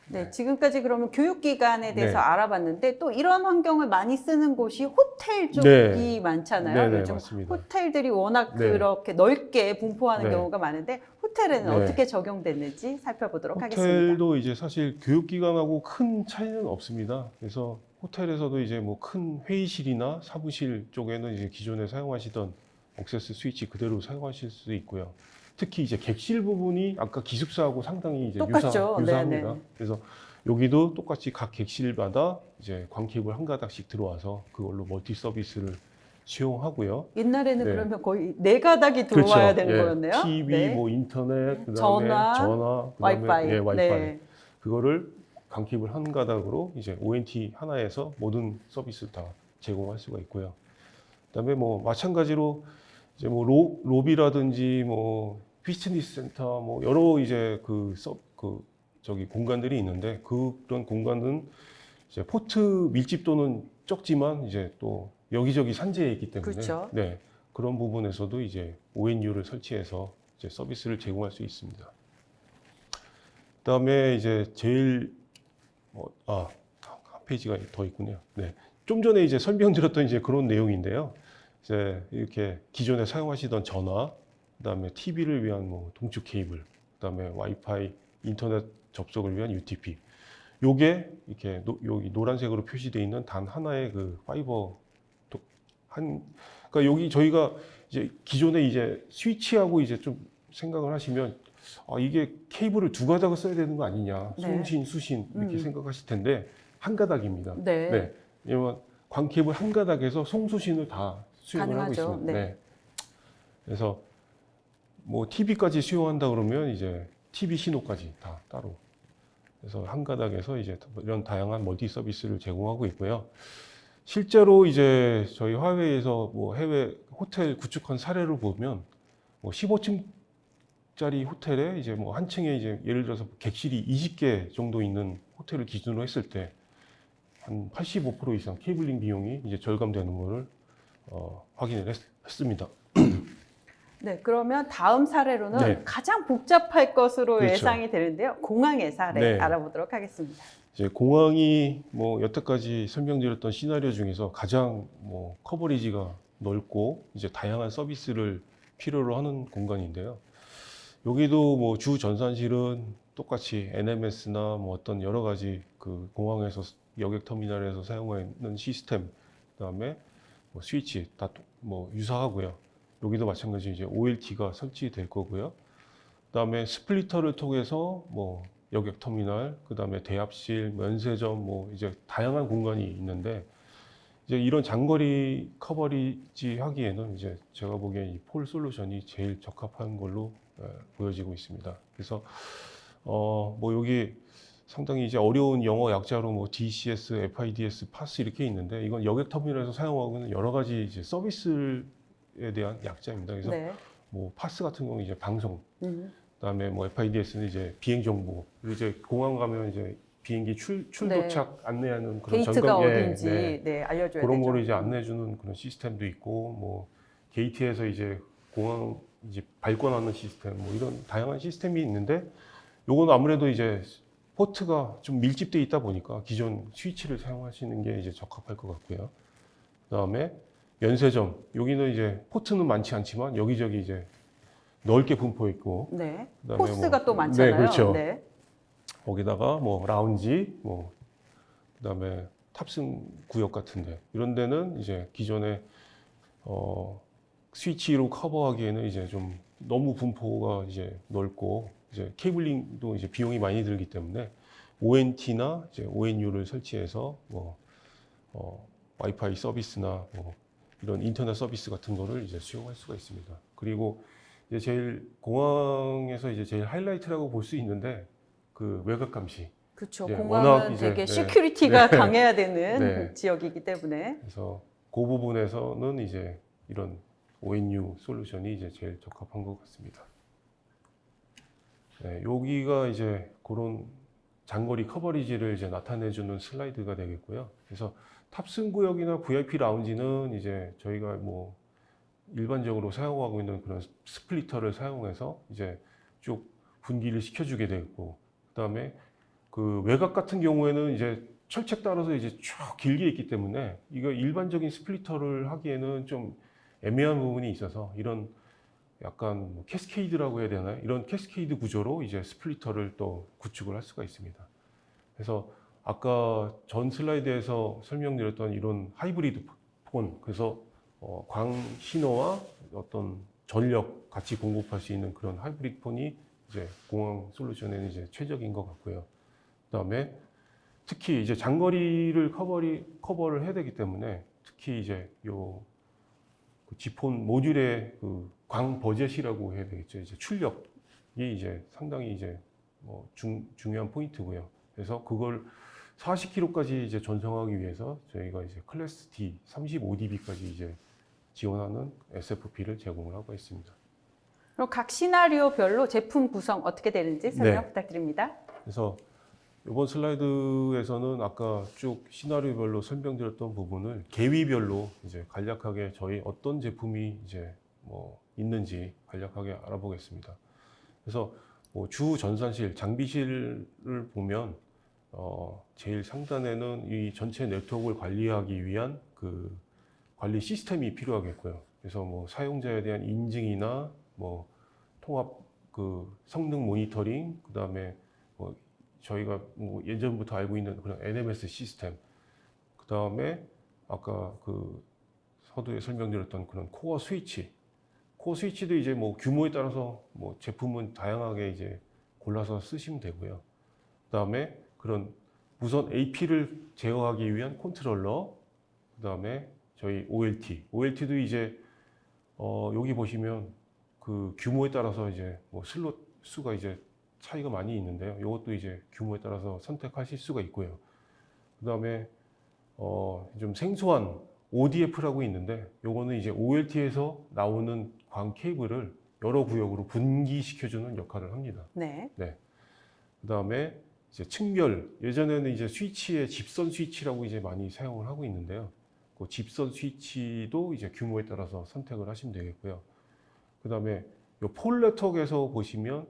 네, 지금까지 그러면 교육기관에 대해서 네. 알아봤는데 또 이런 환경을 많이 쓰는 곳이 호텔 쪽이 네. 많잖아요. 네, 요즘 맞습니다. 호텔들이 워낙 네. 그렇게 넓게 분포하는 네. 경우가 많은데 호텔에는 네. 어떻게 적용됐는지 살펴보도록 하겠습니다. 호텔도 이제 사실 교육기관하고 큰 차이는 없습니다. 그래서 호텔에서도 이제 뭐 큰 회의실이나 사무실 쪽에는 이제 기존에 사용하시던 액세스 스위치 그대로 사용하실 수 있고요. 특히 이제 객실 부분이 아까 기숙사하고 상당히 이제 똑같죠. 유사합니다. 네네. 그래서 여기도 똑같이 각 객실마다 이제 광 케이블 한 가닥씩 들어와서 그걸로 멀티 서비스를 수용하고요. 옛날에는 네. 그러면 거의 네 가닥이 들어와야 되는 거였네요. TV, 네. 뭐 인터넷, 그다음에 전화, 그다음에 와이파이. 예, 와이파이. 네. 그거를 광 케이블 한 가닥으로 이제 ONT 하나에서 모든 서비스를 다 제공할 수가 있고요. 그다음에 뭐 마찬가지로 이제 뭐 로비라든지 뭐 피트니스 센터 뭐 여러 이제 저기 공간들이 있는데 그런 공간은 이제 포트 밀집도는 적지만 이제 또 여기저기 산재해 있기 때문에 그렇죠. 네, 그런 부분에서도 이제 ONU를 설치해서 이제 서비스를 제공할 수 있습니다. 그다음에 이제 제일 한 페이지가 더 있군요. 네. 좀 전에 이제 설명드렸던 이제 그런 내용인데요. 이제 이렇게 기존에 사용하시던 전화, 그다음에 TV를 위한 뭐 동축 케이블, 그다음에 와이파이, 인터넷 접속을 위한 UTP. 요게 이렇게 여기 노란색으로 표시되어 있는 단 하나의 그 파이버 그러니까 여기 저희가 이제 기존에 이제 스위치하고 이제 좀 생각을 하시면 이게 케이블을 두 가닥을 써야 되는 거 아니냐, 네. 송신, 수신 이렇게 생각하실 텐데 한 가닥입니다. 네. 왜냐면 광 케이블 한 가닥에서 송수신을 다 수용을 하고 가능하죠. 있습니다. 네. 그래서 뭐 TV까지 수용한다 그러면 이제 TV 신호까지 다 따로. 그래서 한 가닥에서 이제 이런 다양한 멀티 서비스를 제공하고 있고요. 실제로 이제 저희 화웨이에서 뭐 해외 호텔 구축한 사례를 보면 뭐 15층짜리 호텔에 이제 뭐 한 층에 이제 예를 들어서 객실이 20개 정도 있는 호텔을 기준으로 했을 때 한 85% 이상 케이블링 비용이 이제 절감되는 거를 확인을 했습니다. 네, 그러면 다음 사례로는 네. 가장 복잡할 것으로 그렇죠. 예상이 되는데요. 공항의 사례 네. 알아보도록 하겠습니다. 이제 공항이 뭐 여태까지 설명드렸던 시나리오 중에서 가장 뭐 커버리지가 넓고 이제 다양한 서비스를 필요로 하는 공간인데요. 여기도 뭐 주 전산실은 똑같이 NMS나 뭐 어떤 여러 가지 그 공항에서 여객 터미널에서 사용하는 시스템, 그다음에 뭐 스위치 다 뭐 유사하고요. 여기도 마찬가지 이제 OLT가 설치될 거고요. 그다음에 스플리터를 통해서 뭐 여객 터미널, 그다음에 대합실, 면세점 뭐 이제 다양한 공간이 있는데 이제 이런 장거리 커버리지 하기에는 이제 제가 보기엔 이 폴 솔루션이 제일 적합한 걸로 보여지고 있습니다. 그래서 뭐 여기 상당히 이제 어려운 영어 약자로 뭐 DCS, FIDS, 파스 이렇게 있는데 이건 여객 터미널에서 사용하고 있는 여러 가지 이제 서비스에 대한 약자입니다. 그래서 네. 뭐 파스 같은 경우는 이제 방송, 음. 그다음에 뭐 FIDS는 이제 비행 정보, 그리고 이제 공항 가면 이제 비행기 출도착 안내하는 그런 게이트가 점검, 어딘지 네, 알려줘야 그런 되죠. 거를 이제 안내해주는 그런 시스템도 있고, 뭐 게이트에서 이제 공항 이제 발권하는 시스템, 뭐 이런 다양한 시스템이 있는데, 요거는 아무래도 이제 포트가 좀 밀집돼 있다 보니까 기존 스위치를 사용하시는 게 이제 적합할 것 같고요. 그다음에 면세점, 여기는 이제 포트는 많지 않지만 여기저기 이제 넓게 분포 있고, 네. 그다음에 코스가 뭐- 또 많잖아요. 네, 그렇죠. 네. 거기다가 뭐 라운지, 뭐 그다음에 탑승 구역 같은데 이런 데는 이제 기존에 스위치로 커버하기에는 이제 좀 너무 분포가 이제 넓고 이제 케이블링도 이제 비용이 많이 들기 때문에 ONT나 이제 ONU를 설치해서 뭐 와이파이 서비스나 뭐 이런 인터넷 서비스 같은 거를 이제 수용할 수가 있습니다. 그리고 이제 제일 공항에서 이제 제일 하이라이트라고 볼 수 있는데 그 외곽 감시. 그렇죠. 이제 공항은 워낙 이제, 되게 네. 시큐리티가 네. 강해야 되는 네. 지역이기 때문에 그래서 그 부분에서는 이제 이런 ONU 솔루션이 이제 제일 적합한 것 같습니다. 네, 여기가 이제 그런 장거리 커버리지를 이제 나타내주는 슬라이드가 되겠고요. 그래서 탑승 구역이나 VIP 라운지는 이제 저희가 뭐 일반적으로 사용하고 있는 그런 스플리터를 사용해서 이제 쭉 분기를 시켜주게 되고, 그다음에 그 외곽 같은 경우에는 이제 철책 따라서 이제 쭉 길게 있기 때문에 이거 일반적인 스플리터를 하기에는 좀 애매한 부분이 있어서 이런 약간 뭐 캐스케이드라고 해야 되나요? 이런 캐스케이드 구조로 이제 스플리터를 또 구축을 할 수가 있습니다. 그래서 아까 전 슬라이드에서 설명드렸던 이런 하이브리드 폰, 그래서 광 신호와 어떤 전력 같이 공급할 수 있는 그런 하이브리드 폰이 이제 공항 솔루션에는 이제 최적인 것 같고요. 그다음에 특히 이제 장거리를 커버를 해야 되기 때문에 특히 이제 요 G폰 모듈의 그 광 버젯이라고 해야 되겠죠. 이제 출력이 이제 상당히 이제 뭐 중요한 포인트고요. 그래서 그걸 40km까지 이제 전송하기 위해서 저희가 이제 클래스 D 35dB까지 이제 지원하는 SFP를 제공을 하고 있습니다. 그럼 각 시나리오별로 제품 구성 어떻게 되는지 설명 네. 부탁드립니다. 그래서 이번 슬라이드에서는 아까 쭉 시나리오별로 설명드렸던 부분을 계위별로 이제 간략하게 저희 어떤 제품이 이제 뭐 있는지 간략하게 알아보겠습니다. 그래서 뭐 주 전산실, 장비실을 보면 제일 상단에는 이 전체 네트워크를 관리하기 위한 그 관리 시스템이 필요하겠고요. 그래서 뭐 사용자에 대한 인증이나 뭐 통합 그 성능 모니터링, 그다음에 뭐 저희가 뭐 예전부터 알고 있는 그런 NMS 시스템, 그다음에 아까 그 서두에 설명드렸던 그런 코어 스위치도 이제 뭐 규모에 따라서 뭐 제품은 다양하게 이제 골라서 쓰시면 되고요. 그다음에 그런 무선 AP를 제어하기 위한 컨트롤러, 그다음에 저희 OLT도 이제 여기 보시면 그 규모에 따라서 이제 뭐 슬롯 수가 이제 차이가 많이 있는데요. 이것도 이제 규모에 따라서 선택하실 수가 있고요. 그 다음에 좀 생소한 ODF라고 있는데, 요거는 이제 OLT에서 나오는 광 케이블을 여러 구역으로 분기시켜주는 역할을 합니다. 네. 그 다음에 이제 층별, 예전에는 이제 스위치에 집선 스위치라고 이제 많이 사용을 하고 있는데요. 그 집선 스위치도 이제 규모에 따라서 선택을 하시면 되겠고요. 그 다음에 요 폴 네트워크에서 보시면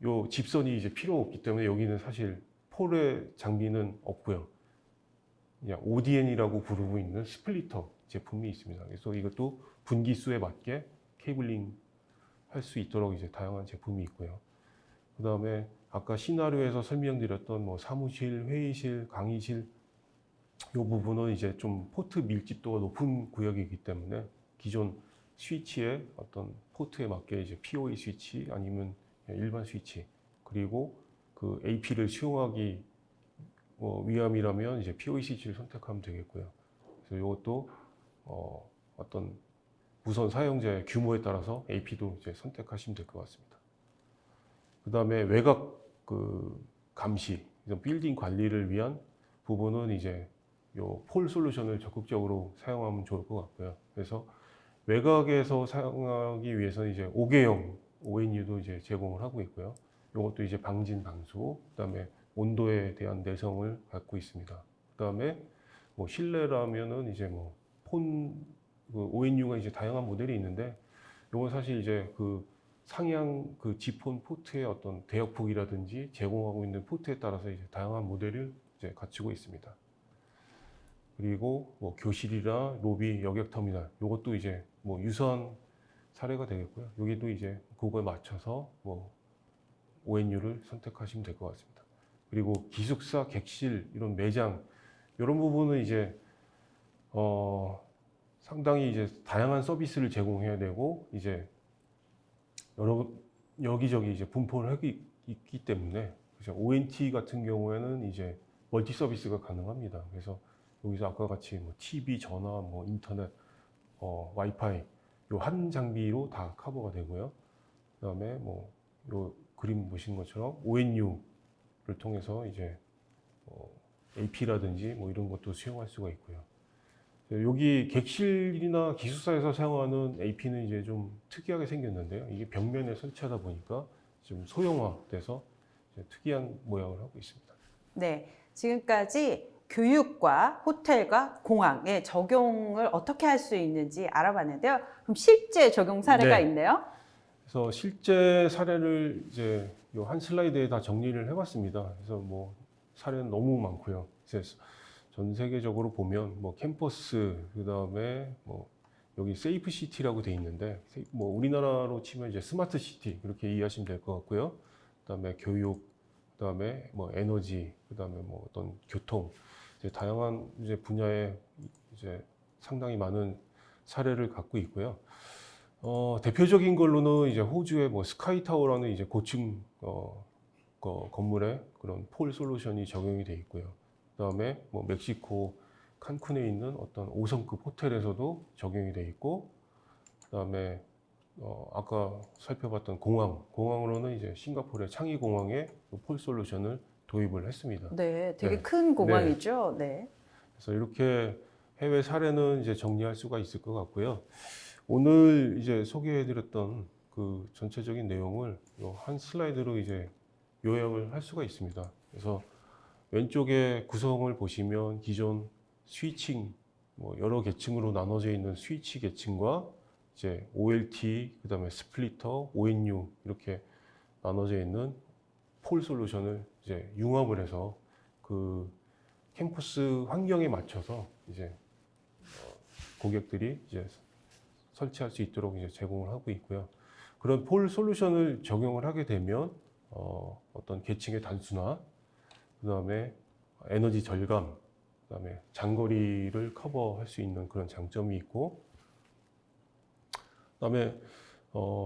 요 집선이 이제 필요 없기 때문에 여기는 사실 폴의 장비는 없고요. 그냥 ODN이라고 부르고 있는 스플리터 제품이 있습니다. 그래서 이것도 분기수에 맞게 케이블링 할 수 있도록 이제 다양한 제품이 있고요. 그 다음에 아까 시나리오에서 설명드렸던 뭐 사무실, 회의실, 강의실 이 부분은 이제 좀 포트 밀집도가 높은 구역이기 때문에 기존 스위치의 어떤 포트에 맞게 이제 PoE 스위치 아니면 일반 스위치, 그리고 그 AP를 수용하기 위함이라면 이제 PoE 스위치를 선택하면 되겠고요. 그래서 이것도 어떤 무선 사용자의 규모에 따라서 AP도 이제 선택하시면 될 것 같습니다. 그 다음에 외곽 그 감시, 빌딩 관리를 위한 부분은 이제 요 폴 솔루션을 적극적으로 사용하면 좋을 것 같고요. 그래서 외곽에서 사용하기 위해서는 이제 5개형 ONU도 이제 제공을 하고 있고요. 이것도 이제 방진 방수, 그다음에 온도에 대한 내성을 갖고 있습니다. 그다음에 뭐 실내라면은 이제 뭐 그 ONU가 이제 다양한 모델이 있는데, 이건 사실 이제 그 상향 그 G폰 포트의 어떤 대역폭이라든지 제공하고 있는 포트에 따라서 이제 다양한 모델을 이제 갖추고 있습니다. 그리고 뭐 교실이나 로비, 여객 터미널, 이것도 이제 뭐 유사한 사례가 되겠고요. 여기도 이제 그거에 맞춰서 뭐 ONU를 선택하시면 될 것 같습니다. 그리고 기숙사, 객실, 이런 매장, 이런 부분은 이제 상당히 이제 다양한 서비스를 제공해야 되고, 이제 여기저기 이제 분포를 하고 있기 때문에, 그래서 ONT 같은 경우에는 이제 멀티 서비스가 가능합니다. 그래서 여기서 아까 같이 뭐 TV, 전화, 뭐 인터넷, 와이파이 요 한 장비로 다 커버가 되고요. 그다음에 뭐 요 그림 보신 것처럼 ONU를 통해서 이제 AP라든지 뭐 이런 것도 수용할 수가 있고요. 여기 객실이나 기숙사에서 사용하는 AP는 이제 좀 특이하게 생겼는데요. 이게 벽면에 설치하다 보니까 좀 소형화돼서 이제 특이한 모양을 하고 있습니다. 네. 지금까지 교육과 호텔과 공항에 적용을 어떻게 할 수 있는지 알아봤는데요. 그럼 실제 적용 사례가 네. 있네요. 그래서 실제 사례를 이제 요 한 슬라이드에 다 정리를 해봤습니다. 그래서 뭐 사례는 너무 많고요. 이제 전 세계적으로 보면 뭐 캠퍼스, 그 다음에 뭐 여기 세이프 시티라고 돼 있는데, 뭐 우리나라로 치면 이제 스마트 시티 그렇게 이해하시면 될 것 같고요. 그 다음에 교육, 그 다음에 뭐 에너지, 그 다음에 뭐 어떤 교통, 이제 다양한 이제 분야에 이제 상당히 많은 사례를 갖고 있고요. 대표적인 걸로는 이제 호주의 뭐 스카이타워라는 이제 고층 건물에 그런 폴 솔루션이 적용이 돼 있고요. 그다음에 뭐 멕시코 칸쿤에 있는 어떤 5성급 호텔에서도 적용이 돼 있고, 그다음에 아까 살펴봤던 공항으로는 이제 싱가포르의 창이 공항에 폴 솔루션을 도입을 했습니다. 네, 되게 네. 큰 공항이죠. 네. 그래서 이렇게 해외 사례는 이제 정리할 수가 있을 것 같고요. 오늘 이제 소개해드렸던 그 전체적인 내용을 요 한 슬라이드로 이제 요약을 할 수가 있습니다. 그래서 왼쪽에 구성을 보시면 기존 스위칭, 뭐 여러 계층으로 나눠져 있는 스위치 계층과 이제 OLT, 그 다음에 스플리터, ONU 이렇게 나눠져 있는 폴 솔루션을 이제 융합을 해서 그 캠퍼스 환경에 맞춰서 이제 고객들이 이제 설치할 수 있도록 이제 제공을 하고 있고요. 그런 폴 솔루션을 적용을 하게 되면 어떤 계층의 단순화, 그다음에 에너지 절감, 그다음에 장거리를 커버할 수 있는 그런 장점이 있고, 그다음에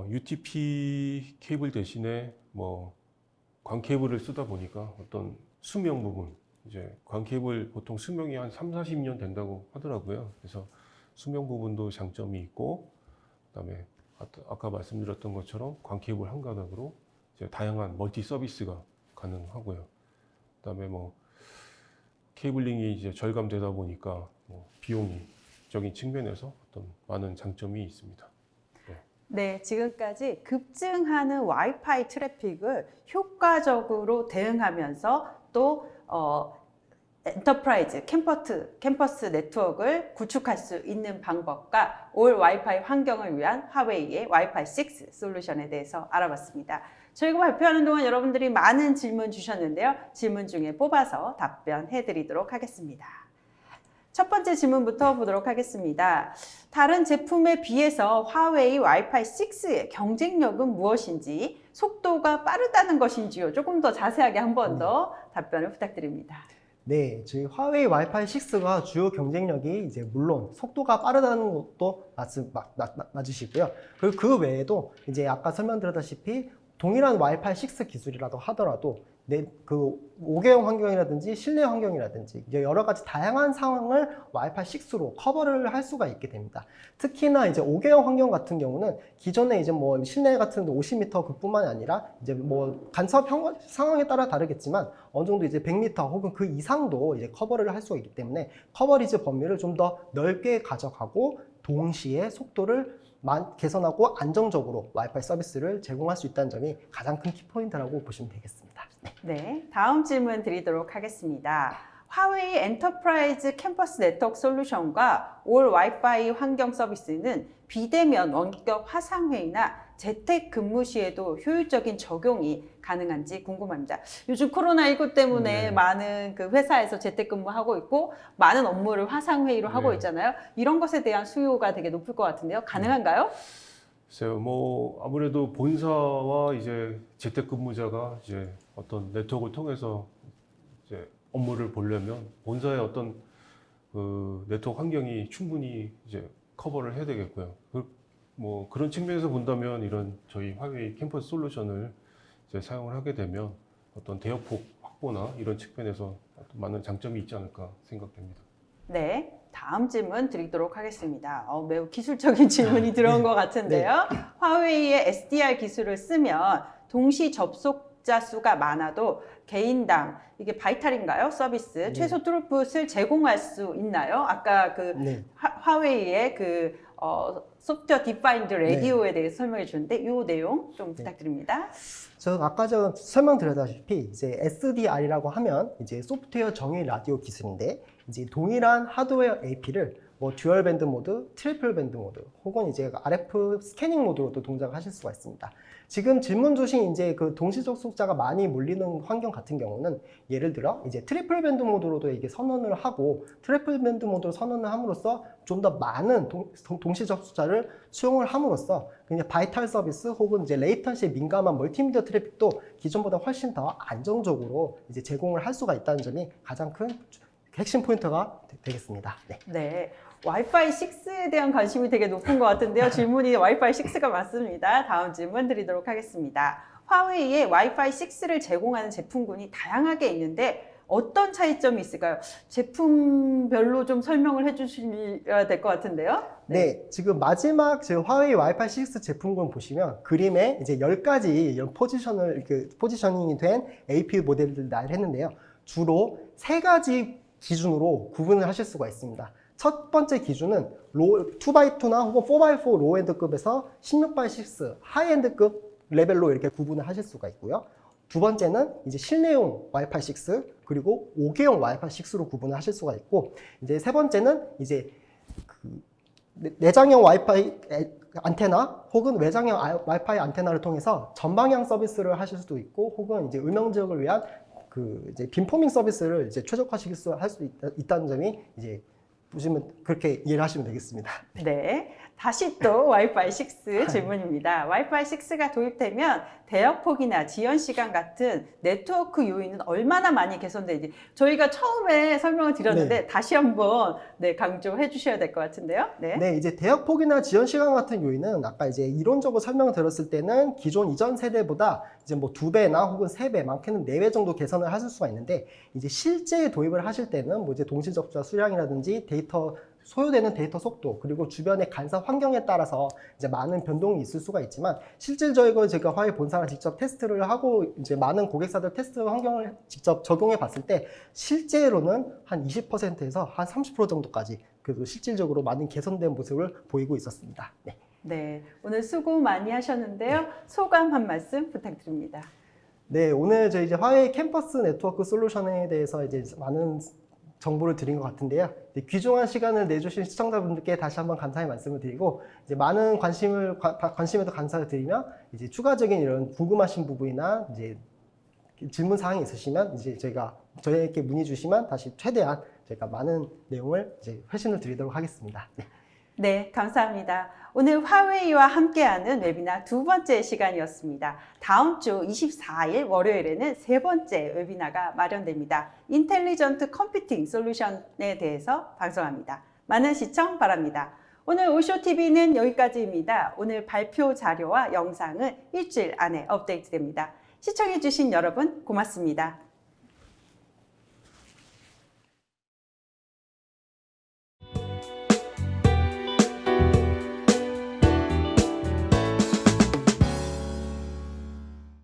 UTP 케이블 대신에 뭐 광 케이블을 쓰다 보니까 어떤 수명 부분, 이제 광 케이블 보통 수명이 한 3, 40년 된다고 하더라고요. 그래서 수명 부분도 장점이 있고, 그다음에 아까 말씀드렸던 것처럼 광케이블 한 가닥으로 이제 다양한 멀티 서비스가 가능하고요. 그다음에 뭐 케이블링이 이제 절감되다 보니까 뭐 비용적인 측면에서 어떤 많은 장점이 있습니다. 네, 지금까지 급증하는 와이파이 트래픽을 효과적으로 대응하면서 또 엔터프라이즈 캠퍼스 네트워크를 구축할 수 있는 방법과 올 와이파이 환경을 위한 화웨이의 와이파이 6 솔루션에 대해서 알아봤습니다. 저희가 발표하는 동안 여러분들이 많은 질문 주셨는데요. 질문 중에 뽑아서 답변해 드리도록 하겠습니다. 첫 번째 질문부터 보도록 하겠습니다. 다른 제품에 비해서 화웨이 와이파이 6의 경쟁력은 무엇인지, 속도가 빠르다는 것인지요. 조금 더 자세하게 한 번 더 답변을 부탁드립니다. 네, 저희 화웨이 와이파이 6가 주요 경쟁력이 이제 물론 속도가 빠르다는 것도 맞으시고요. 그리고 그 외에도 이제 아까 설명드렸다시피 동일한 와이파이 6 기술이라도 하더라도 그 5개형 환경이라든지 실내 환경이라든지 이제 여러 가지 다양한 상황을 와이파이 6로 커버를 할 수가 있게 됩니다. 특히나 이제 5개형 환경 같은 경우는 기존에 이제 뭐 실내 같은 50m 그뿐만이 아니라 이제 뭐 간섭 상황에 따라 다르겠지만 어느 정도 이제 100m 혹은 그 이상도 이제 커버를 할 수가 있기 때문에 커버리지 범위를 좀 더 넓게 가져가고 동시에 속도를 개선하고 안정적으로 와이파이 서비스를 제공할 수 있다는 점이 가장 큰 키포인트라고 보시면 되겠습니다. 네, 다음 질문 드리도록 하겠습니다. 화웨이 엔터프라이즈 캠퍼스 네트워크 솔루션과 올 와이파이 환경 서비스는 비대면 원격 화상회의나 재택 근무 시에도 효율적인 적용이 가능한지 궁금합니다. 요즘 코로나19 때문에 많은 그 회사에서 재택근무하고 있고 많은 업무를 화상회의로 하고 있잖아요. 이런 것에 대한 수요가 되게 높을 것 같은데요. 가능한가요? 글쎄요, 뭐 아무래도 본사와 이제 재택근무자가 이제 어떤 네트워크를 통해서 이제 업무를 보려면 본사의 어떤 그 네트워크 환경이 충분히 이제 커버를 해야 되겠고요. 뭐 그런 측면에서 본다면 이런 저희 화웨이 캠퍼스 솔루션을 이제 사용을 하게 되면 어떤 대역폭 확보나 이런 측면에서 많은 장점이 있지 않을까 생각됩니다. 네, 다음 질문 드리도록 하겠습니다. 매우 기술적인 질문이 들어온 것 같은데요. 화웨이의 SDR 기술을 쓰면 동시 접속자 수가 많아도 개인당 이게 바이탈인가요? 서비스 최소 트루풋을 제공할 수 있나요? 아까 그 화웨이의 그 소프트웨어 디파인드 라디오에 대해서 설명해 주는데 이 내용 좀 부탁드립니다. 저 아까 설명드렸다시피 이제 SDR이라고 하면 이제 소프트웨어 정의 라디오 기술인데 이제 동일한 하드웨어 AP를 뭐 듀얼 밴드 모드, 트리플 밴드 모드 혹은 이제 RF 스캐닝 모드로도 동작을 하실 수가 있습니다. 지금 질문 주신 이제 그 동시 접속자가 많이 몰리는 환경 같은 경우는 예를 들어 이제 트리플 밴드 모드로도 이게 선언을 하고 트리플 밴드 모드로 선언을 함으로써 좀 더 많은 동시 접속자를 수용을 함으로써 그냥 바이탈 서비스 혹은 이제 레이턴시에 민감한 멀티미디어 트래픽도 기존보다 훨씬 더 안정적으로 이제 제공을 할 수가 있다는 점이 가장 큰 핵심 포인트가 되겠습니다. 네. 와이파이 6에 대한 관심이 되게 높은 것 같은데요. 질문이 와이파이 6가 맞습니다. 다음 질문 드리도록 하겠습니다. 화웨이의 와이파이 6를 제공하는 제품군이 다양하게 있는데 어떤 차이점이 있을까요? 제품별로 좀 설명을 해주셔야 될 것 같은데요. 네, 지금 마지막 화웨이 와이파이 6 제품군 보시면 그림에 이제 10가지 이런 포지셔닝이 된 APU 모델들을 나열했는데요. 주로 3가지 기준으로 구분을 하실 수가 있습니다. 첫 번째 기준은 2x2나 혹은 4x4 로우엔드급에서 16x6 하이엔드급 레벨로 이렇게 구분을 하실 수가 있고요. 두 번째는 이제 실내용 와이파이 6 그리고 5개형 와이파이 6로 구분을 하실 수가 있고 이제 세 번째는 이제 그 내장형 와이파이 안테나 혹은 외장형 와이파이 안테나를 통해서 전방향 서비스를 하실 수도 있고 혹은 이제 음영 지역을 위한 그 이제 빔포밍 서비스를 이제 최적화시킬 수 있다는 점이 이제 보시면 그렇게 이해를 하시면 되겠습니다. 네. 다시 또 와이파이 6 질문입니다. 와이파이 6가 도입되면 대역폭이나 지연 시간 같은 네트워크 요인은 얼마나 많이 개선되는지 저희가 처음에 설명을 드렸는데 다시 한번 강조해 주셔야 될 것 같은데요. 네, 이제 대역폭이나 지연 시간 같은 요인은 아까 이제 이론적으로 설명을 드렸을 때는 기존 이전 세대보다 이제 뭐 2배나 혹은 3배, 많게는 4배 정도 개선을 하실 수가 있는데 이제 실제 도입을 하실 때는 뭐 이제 동시 접속자 수량이라든지 데이터 소요되는 데이터 속도 그리고 주변의 간사 환경에 따라서 이제 많은 변동이 있을 수가 있지만 실질적으로 제가 화웨이 본사랑 직접 테스트를 하고 이제 많은 고객사들 테스트 환경을 직접 적용해 봤을 때 실제로는 한 20%에서 한 30% 정도까지 그래도 실질적으로 많은 개선된 모습을 보이고 있었습니다. 네. 네, 오늘 수고 많이 하셨는데요. 소감 한 말씀 부탁드립니다. 네, 오늘 저희 이제 화웨이 캠퍼스 네트워크 솔루션에 대해서 이제 많은 정보를 드린 것 같은데요. 귀중한 시간을 내주신 시청자분들께 다시 한번 감사의 말씀을 드리고 이제 많은 관심에도 감사를 드리며 이제 추가적인 이런 궁금하신 부분이나 이제 질문 사항이 있으시면 이제 저희에게 문의 주시면 다시 최대한 저희가 많은 내용을 이제 회신을 드리도록 하겠습니다. 네. 네, 감사합니다. 오늘 화웨이와 함께하는 웨비나 두 번째 시간이었습니다. 다음 주 24일 월요일에는 세 번째 웨비나가 마련됩니다. 인텔리전트 컴퓨팅 솔루션에 대해서 방송합니다. 많은 시청 바랍니다. 오늘 오쇼TV는 여기까지입니다. 오늘 발표 자료와 영상은 일주일 안에 업데이트됩니다. 시청해주신 여러분 고맙습니다.